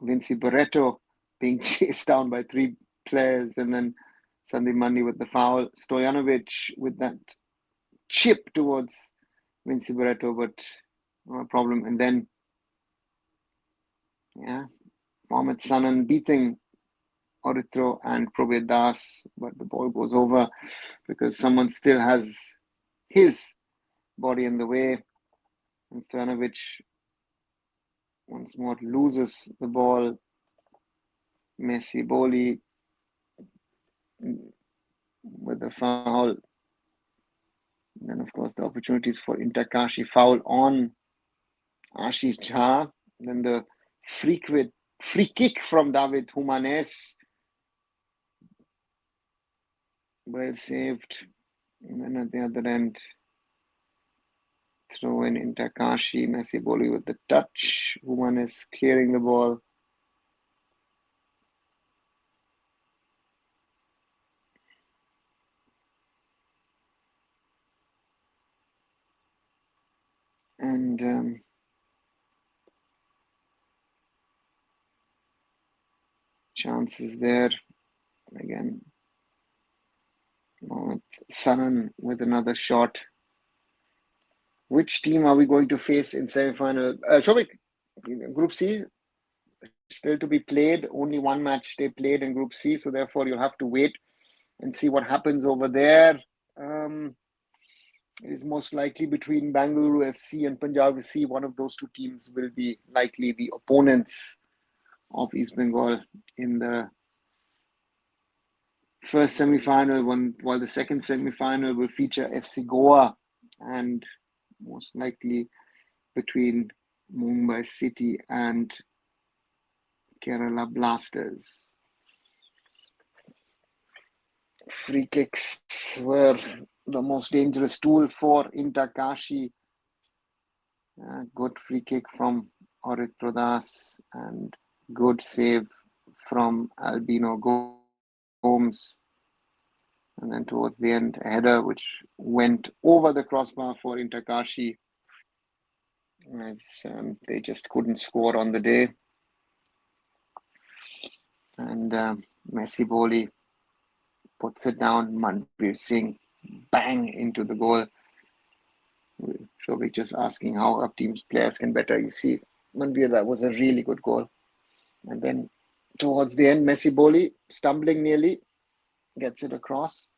Vinci Barreto being chased down by 3 players, and then Sandeep Mandi with the foul. Stojanovic with that chip towards Vinci Barreto, but no problem. And then, yeah, Mohamed Sanan beating Orithro and Probir Das, but the ball goes over because someone still has his body in the way. And Stojanovic once more loses the ball. Messi Boli with the foul. And then, of course, the opportunities for Inter Kashi. Foul on Ashish Jha. Then the free kick from David Humanes. Well saved. And then at the other end, throw in Inter Kashi. Messi Boli with the touch. Humanes clearing the ball. And chances there. Again, Mohamed Sanan with another shot. Which team are we going to face in semi-final? Shobik, Group C, still to be played. Only one match they played in Group C, so therefore you'll have to wait and see what happens over there. It is most likely between Bengaluru FC and Punjab FC. One of those two teams will be likely the opponents of East Bengal in the first semi-final, while the second semi-final will feature FC Goa and most likely between Mumbai City and Kerala Blasters. Free kicks were the most dangerous tool for Inter Kashi. Good free kick from Orit Pradas and good save from Albino Gomes. And then towards the end, a header which went over the crossbar for Inter Kashi, as they just couldn't score on the day. And Messi Boli puts it down. Manbir Singh, bang, into the goal. Shobik just asking how our team's players can better. You see, Manbir, that was a really good goal. And then towards the end, Messi Boli, stumbling nearly, gets it across.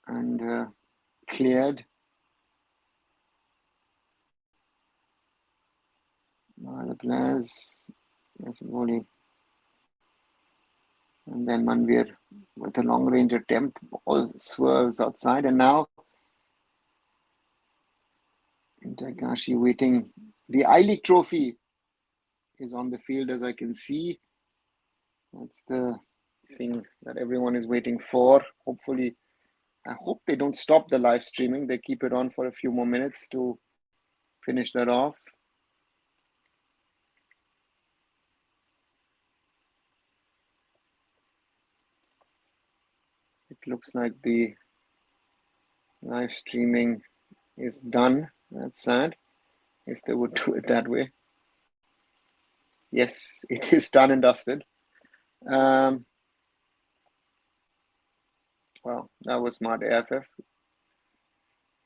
And cleared by the players. Messi Boli. And then Manbir with a long range attempt, ball swerves outside, and now Inter Kashi waiting. The I-League trophy is on the field, as I can see. That's the thing that everyone is waiting for. Hopefully, I hope they don't stop the live streaming. They keep it on for a few more minutes to finish that off. It looks like the live streaming is done. That's sad, if they would do it that way. Yes, it is done and dusted. Well, that was smart AFF.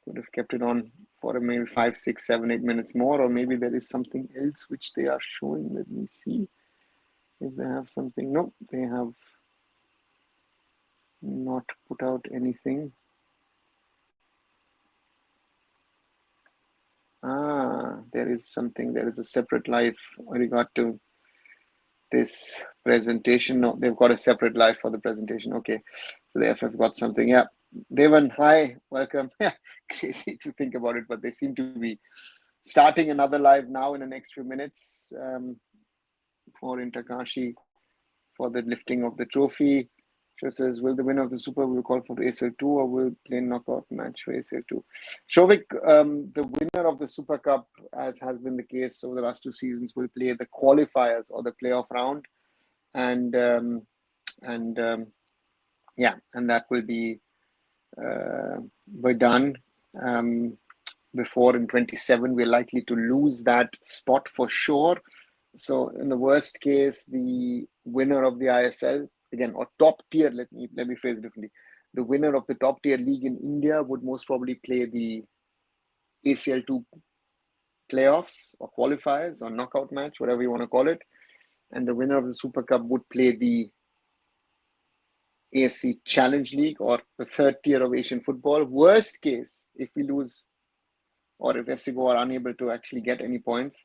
Could have kept it on for maybe 5, 6, 7, 8 minutes more, or maybe there is something else which they are showing. Let me see if they have something. No, they have not put out anything. There is something. There is a separate live with regard to this presentation. No, they've got a separate live for the presentation. Okay, so the FF got something. Yeah, Devan, hi, welcome. Crazy to think about it, but they seem to be starting another live now in the next few minutes for Inter Kashi for the lifting of the trophy. Show says, will the winner of the Super will call for the ASL2 or will play knockout match for ASL2? Shovik, the winner of the Super Cup, as has been the case over the last 2 seasons, will play the qualifiers or the playoff round. And that will be done before in 27. We're likely to lose that spot for sure. So in the worst case, the winner of the ISL, again, or top tier, let me phrase it differently. The winner of the top tier league in India would most probably play the ACL2 playoffs or qualifiers or knockout match, whatever you want to call it. And the winner of the Super Cup would play the AFC Challenge League or the third tier of Asian football. Worst case, if we lose or if FC Goa are unable to actually get any points,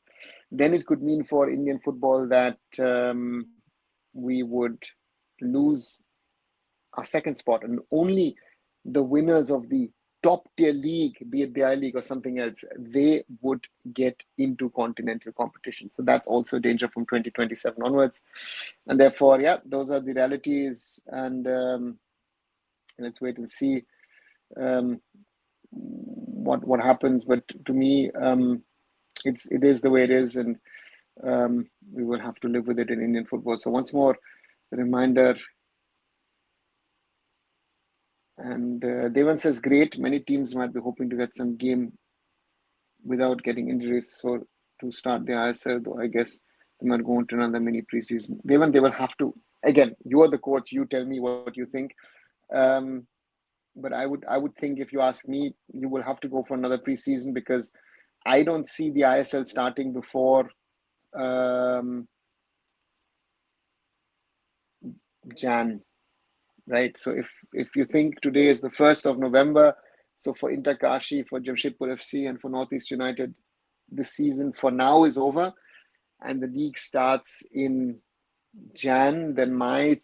then it could mean for Indian football that we would lose our second spot, and only the winners of the top tier league, be it the I-League or something else, they would get into continental competition. So that's also a danger from 2027 onwards. And therefore, yeah, those are the realities. And let's wait and see what happens. But to me, it is the way it is, and we will have to live with it in Indian football. So once more, a reminder. And Devan says, great. Many teams might be hoping to get some game without getting injuries. So to start the ISL, though, I guess they might go into another mini preseason. Devan, they will have to. Again, you are the coach. You tell me what you think. But I would think, if you ask me, you will have to go for another preseason, because I don't see the ISL starting before Jan. Right, so if you think today is the 1st of November, so for Inter Kashi, for Jamshedpur FC, and for Northeast United, the season for now is over and the league starts in Jan, then my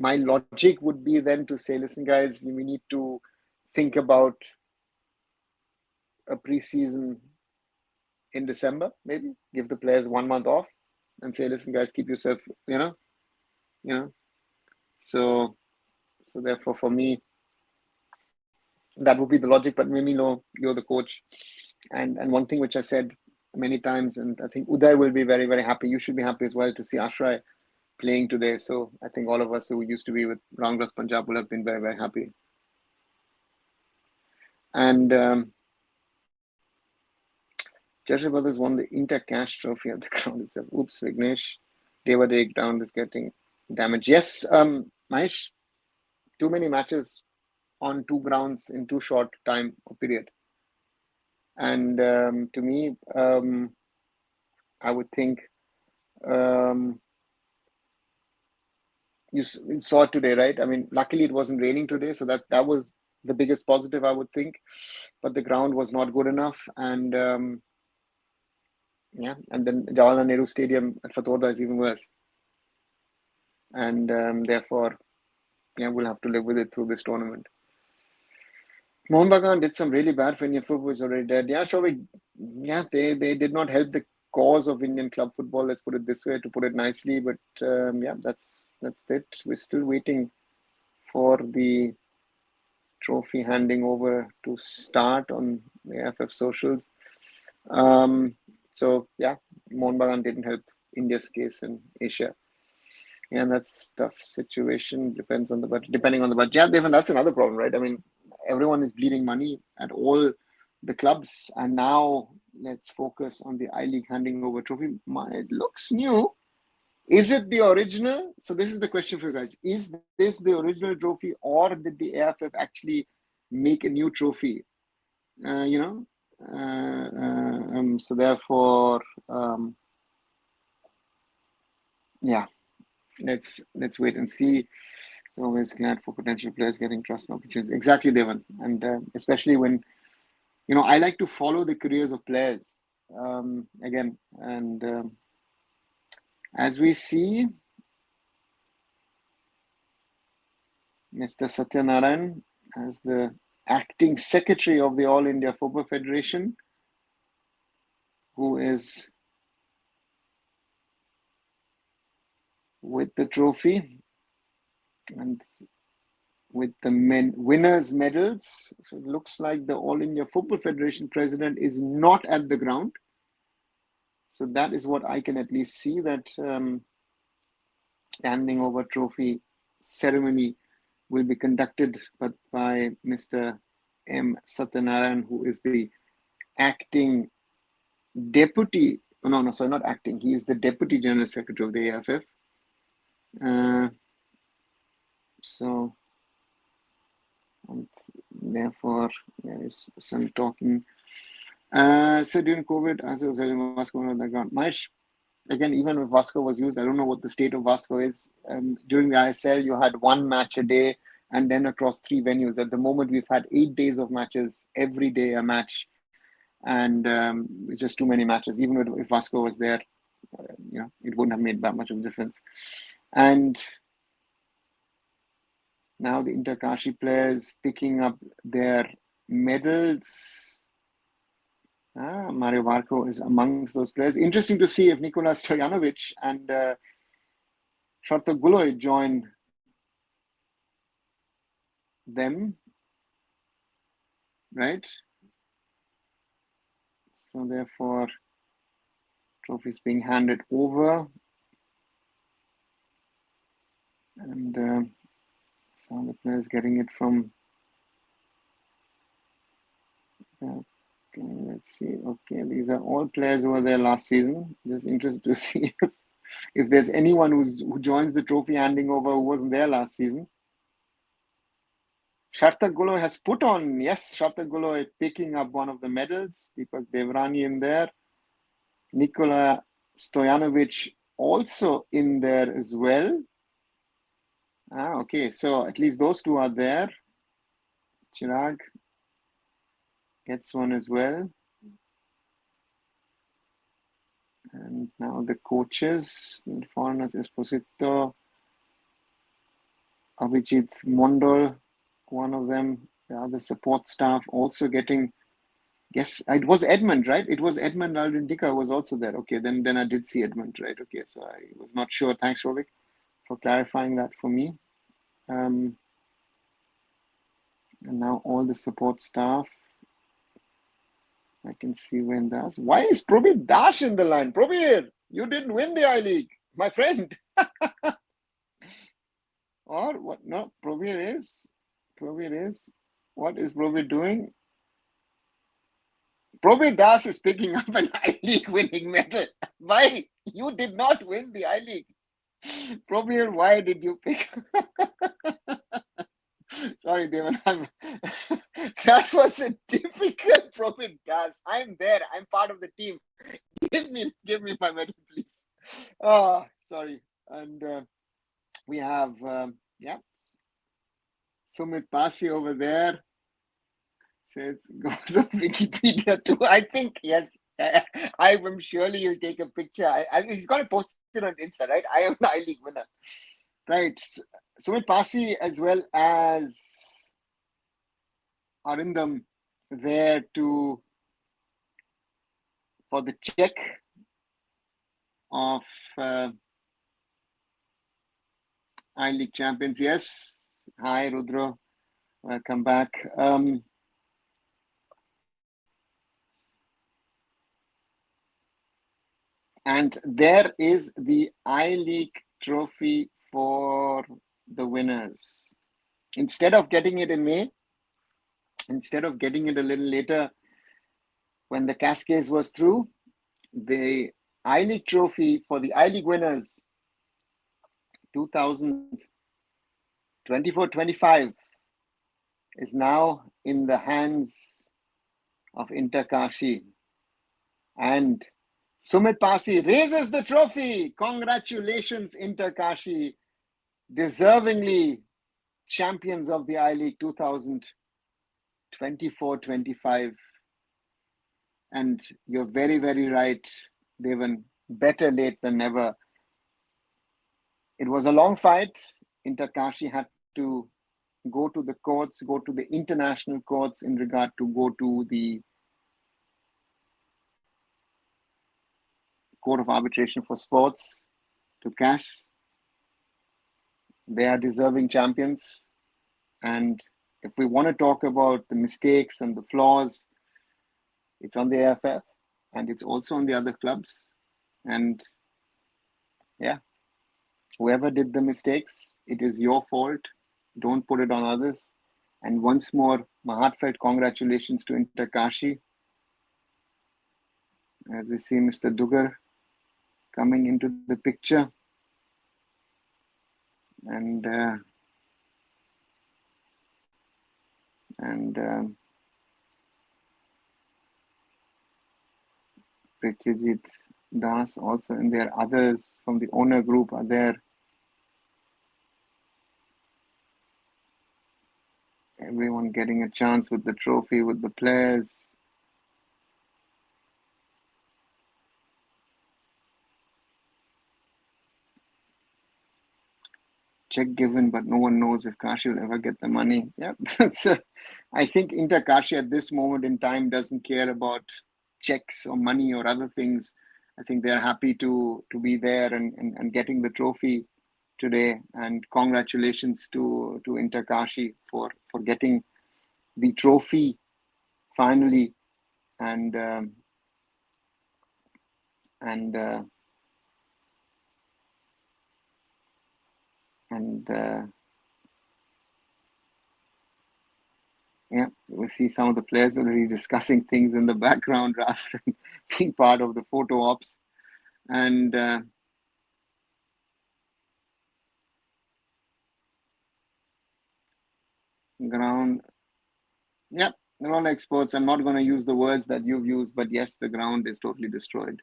logic would be then to say, listen, guys, we need to think about a preseason in December, maybe give the players 1 month off and say, listen, guys, keep yourself, So therefore, for me, that would be the logic. But maybe you're the coach, and one thing which I said many times, and I think Uday will be very, very happy. You should be happy as well to see Ashray playing today. So I think all of us who used to be with Ranglas Punjab will have been very, very happy. And Cheshire Brothers won the Inter Cash Trophy at the ground itself. Oops, Vignesh. David Breakdown is getting damaged. Yes, Mahesh, too many matches on two grounds in too short time or period. And to me, I would think you saw it today, right? I mean, luckily it wasn't raining today, so that was the biggest positive, I would think. But the ground was not good enough, and and then Jawaharlal Nehru Stadium at Fatorda is even worse, and therefore, we'll have to live with it through this tournament. Mohun Bagan did some really bad for Indian football, was already dead. Yeah, sure. They did not help the cause of Indian club football. Let's put it this way, to put it nicely. But that's it. We're still waiting for the trophy handing over to start on the AFF socials. So Mohun Bagan didn't help India's case in Asia. Yeah, and that's tough situation. Depending on the budget. Yeah, Devan, that's another problem, right? I mean, everyone is bleeding money at all the clubs, and now let's focus on the I-League handing over trophy. It looks new. Is it the original? So this is the question for you guys. Is this the original trophy, or did the AFF actually make a new trophy? So therefore, let's wait and see. So always glad for potential players getting trust and opportunities. Exactly, Devan. And especially when, I like to follow the careers of players again. And as we see, Mr. Satyanarayan as the acting secretary of the All India Football Federation, who is with the trophy and with the winners' medals. So it looks like the All India Football Federation president is not at the ground. So that is what I can at least see, that handing over trophy ceremony will be conducted by Mr. M. Satyanarayan, who is the acting deputy. No, sorry, not acting. He is the deputy general secretary of the AFF. So, and therefore, there is some talking. So during COVID, as I was telling Vasco on the ground, Mahesh, again, even if Vasco was used, I don't know what the state of Vasco is. During the ISL, you had one match a day and then across 3 venues. At the moment, we've had 8 days of matches, every day a match. And it's just too many matches. Even if Vasco was there, it wouldn't have made that much of a difference. And now the Inter Kashi players picking up their medals. Mario Varco is amongst those players. Interesting to see if Nikola Stojanovic and Sharta Guloy join them, right? So therefore, trophies being handed over, and some of the players getting it from. Okay, let's see. Okay, these are all players who were there last season. Just interested to see if there's anyone who joins the trophy handing over who wasn't there last season. Shartak Guloy has put on, yes, Shartak Guloy picking up one of the medals. Deepak Devrani in there. Nikola Stojanovic also in there as well. Okay, so at least those two are there. Chirag gets one as well. And now the coaches, the foreigners, Esposito, Abhijit Mondol, one of them, the other support staff also getting. Yes, it was Edmund, right? It was Edmund Aldindika was also there. Okay, then I did see Edmund, right? Okay, so I was not sure. Thanks, Rovik, for clarifying that for me. And now all the support staff. I can see when Das. Why is Probir Das in the line? Probir, you didn't win the I-League, my friend. Or what? No, Probir is. What is Probir doing? Probir Das is picking up an I-League winning medal. Why? You did not win the I-League. Probir, why did you pick? Sorry, Devan. That was a difficult Probir Das. I'm there. I'm part of the team. Give me my medal, please. Oh, sorry. And we have, Sumit Pasi over there. Says goes on Wikipedia too. I think yes. I am surely he'll take a picture. He's going to post it on Insta, right? I am the I-League winner, right? Sumit Pasi as well as Arindam there for the check of I-League champions. Yes. Hi, Rudra. Welcome back. And there is the I-League trophy for the winners. Instead of getting it in May, instead of getting it a little later when the Cascades was through, the I-League trophy for the I-League winners 2024-25 is now in the hands of Inter Kashi. And Sumit Pasi raises the trophy. Congratulations, Inter Kashi. Deservingly champions of the I-League 2024-25. And you're very, very right, Devan. Better late than never. It was a long fight. Inter Kashi had to go to the courts, go to the international courts in regard to go to the Court of Arbitration for Sports, to CAS. They are deserving champions. And if we want to talk about the mistakes and the flaws, it's on the AFF and it's also on the other clubs. And yeah, whoever did the mistakes, it is your fault. Don't put it on others. And once more, my heartfelt congratulations to Inter Kashi. As we see Mr. Dugar coming into the picture. And Prityajit Das also, and there are others from the owner group are there. Everyone getting a chance with the trophy, with the players. Check given, but no one knows if Kashi will ever get the money. Yeah, so I think Inter Kashi at this moment in time doesn't care about checks or money or other things. I think they're happy to be there and getting the trophy today. And congratulations to Inter Kashi for getting the trophy finally. And yeah, we see some of the players already discussing things in the background rather than being part of the photo ops. And ground, yeah, they're all experts. I'm not going to use the words that you've used, but yes, the ground is totally destroyed.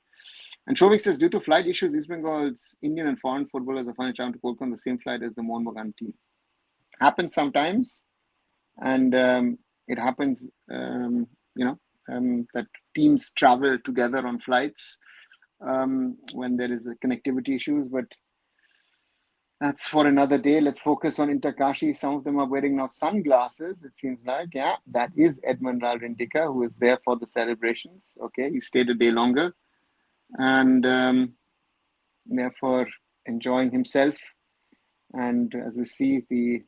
And Shovik says, due to flight issues, East Bengal's Indian and foreign footballers are finally trying to Kolkata on the same flight as the Mohun Bagan team. Happens sometimes, and it happens, that teams travel together on flights. when there is a connectivity issues, but that's for another day. Let's focus on Inter-Kashi. Some of them are wearing now sunglasses, it seems like. Yeah, that is Edmund Rindika, who is there for the celebrations. Okay, he stayed a day longer and therefore enjoying himself. And as we see, the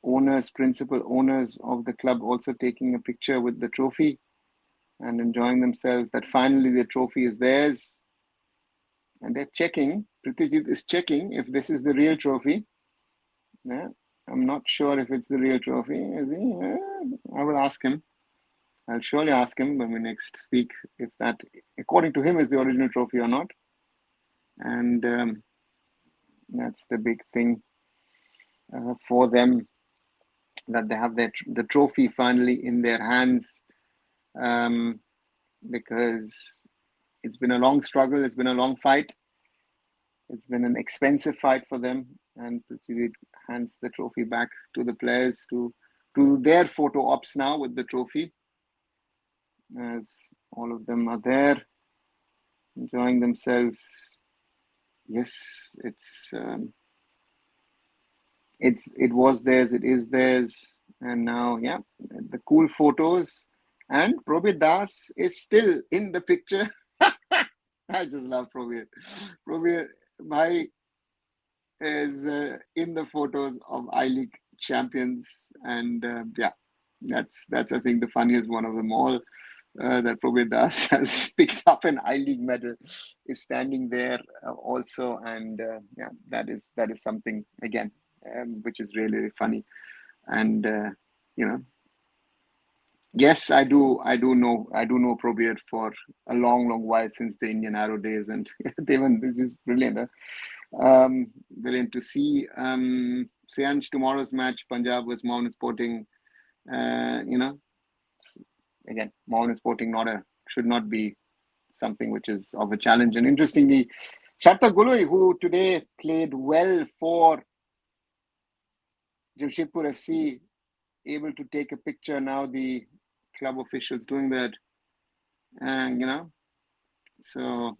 owners, principal owners of the club also taking a picture with the trophy and enjoying themselves, that finally the trophy is theirs. And they're checking, Pritijit is checking if this is the real trophy. Yeah, I'm not sure if it's the real trophy. Is he? I will ask him. I'll surely ask him when we next speak if that, according to him, is the original trophy or not. And that's the big thing for them, that they have the trophy finally in their hands, because it's been a long struggle, it's been a long fight, it's been an expensive fight for them, and Prithvi hands the trophy back to the players to their photo ops now with the trophy, as all of them are there enjoying themselves. Yes, it was theirs, it is theirs, and now, yeah, the cool photos. And Probir Das is still in the picture. I just love Probir. Probir Bhai is in the photos of I-League champions, and yeah, that's I think the funniest one of them all. That Probir Das has picked up an I-League medal, is standing there also, and yeah, that is something again, which is really, really funny. And you know, yes, I do know Probir for a long while, since the Indian Arrow days, and Devan, this is brilliant. Brilliant to see. Sriyansh, tomorrow's match, Punjab was Mountain Sporting. Again, Mountain Sporting should not be something which is of a challenge. And interestingly, Sharta Gului, who today played well for Jamshedpur FC, able to take a picture now, the club officials doing that, and so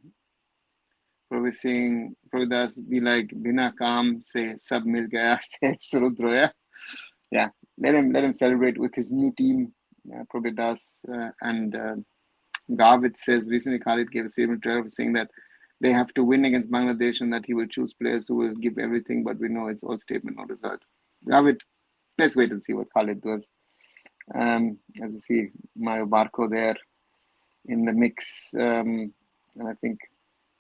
Probir Singh, Probir Das be like, Bina Kaam se sab mil gaya Surudroya. Yeah, let him celebrate with his new team, Probir Das, and Garvit says recently Khalid gave a statement saying that they have to win against Bangladesh and that he will choose players who will give everything, but we know it's all statement, not result. Garvit, let's wait and see what Khalid does. As you see, Mario Barco there in the mix, and I think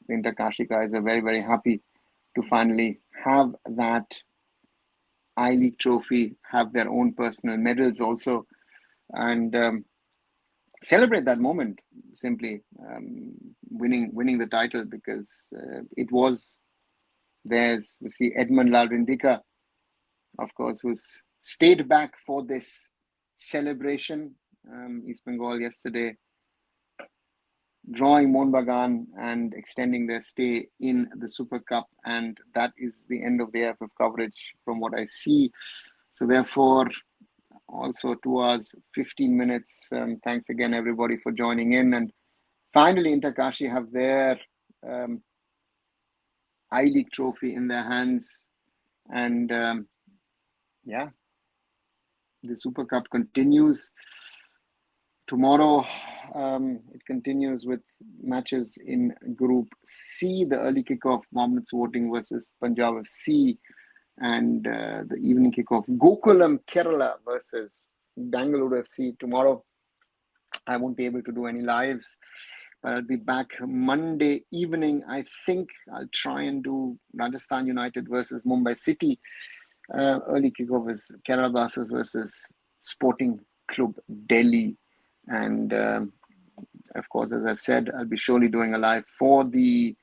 the Inter-Kashi guys are very, very happy to finally have that I-League trophy, have their own personal medals also, and celebrate that moment, simply winning the title, because it was theirs. We see Edmund Rindika, of course, who's stayed back for this celebration. East Bengal yesterday drawing Mohun Bagan and extending their stay in the Super Cup, and that is the end of the AFF coverage from what I see. So therefore, also 2 hours 15 minutes. Thanks again everybody for joining in. And finally, Inter-Kashi have their I-League trophy in their hands, and yeah, the Super Cup continues tomorrow. It continues with matches in Group C, the early kickoff, Mohammed's Voting versus Punjab FC, and the evening kickoff, Gokulam Kerala versus Bangalore FC tomorrow. I won't be able to do any lives, but I'll be back Monday evening. I think I'll try and do Rajasthan United versus Mumbai City. Early kickoff is Kerala Blasters versus Sporting Club Delhi. And of course, as I've said, I'll be surely doing a live for the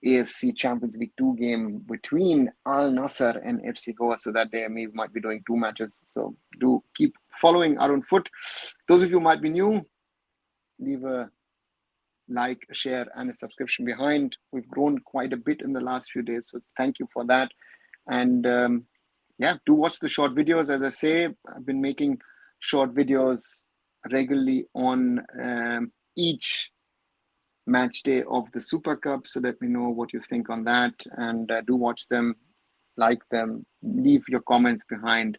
AFC Champions League 2 game between Al Nassr and FC Goa. So that day I might be doing 2 matches. So do keep following Arunfoot. Those of you who might be new, leave a like, share, and a subscription behind. We've grown quite a bit in the last few days, so thank you for that. And yeah, do watch the short videos. As I say, I've been making short videos regularly on each match day of the Super Cup. So let me know what you think on that, and do watch them, like them, leave your comments behind,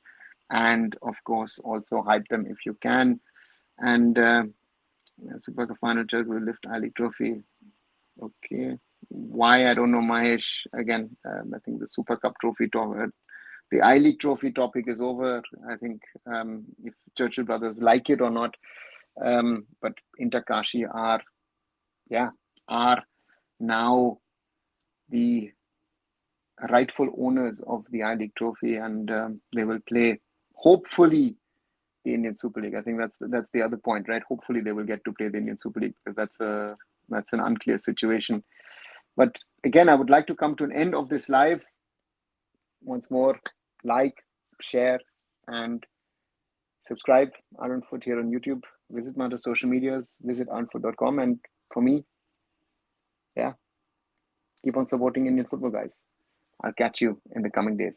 and of course also hype them if you can. And Super Cup final judge will lift I League trophy. Okay, why I don't know, Mahesh. Again, I think the Super Cup trophy the I League trophy topic is over. I think if Churchill brothers like it or not, but Inter Kashi are now the rightful owners of the I League trophy, and they will play, hopefully, the Indian Super League. I think that's the other point, right? Hopefully, they will get to play the Indian Super League, because that's an unclear situation. But again, I would like to come to an end of this live. Once more, like, share, and subscribe. Arunfoot here on YouTube. Visit my other social medias. Visit arunfoot.com. And for me, keep on supporting Indian football, guys. I'll catch you in the coming days.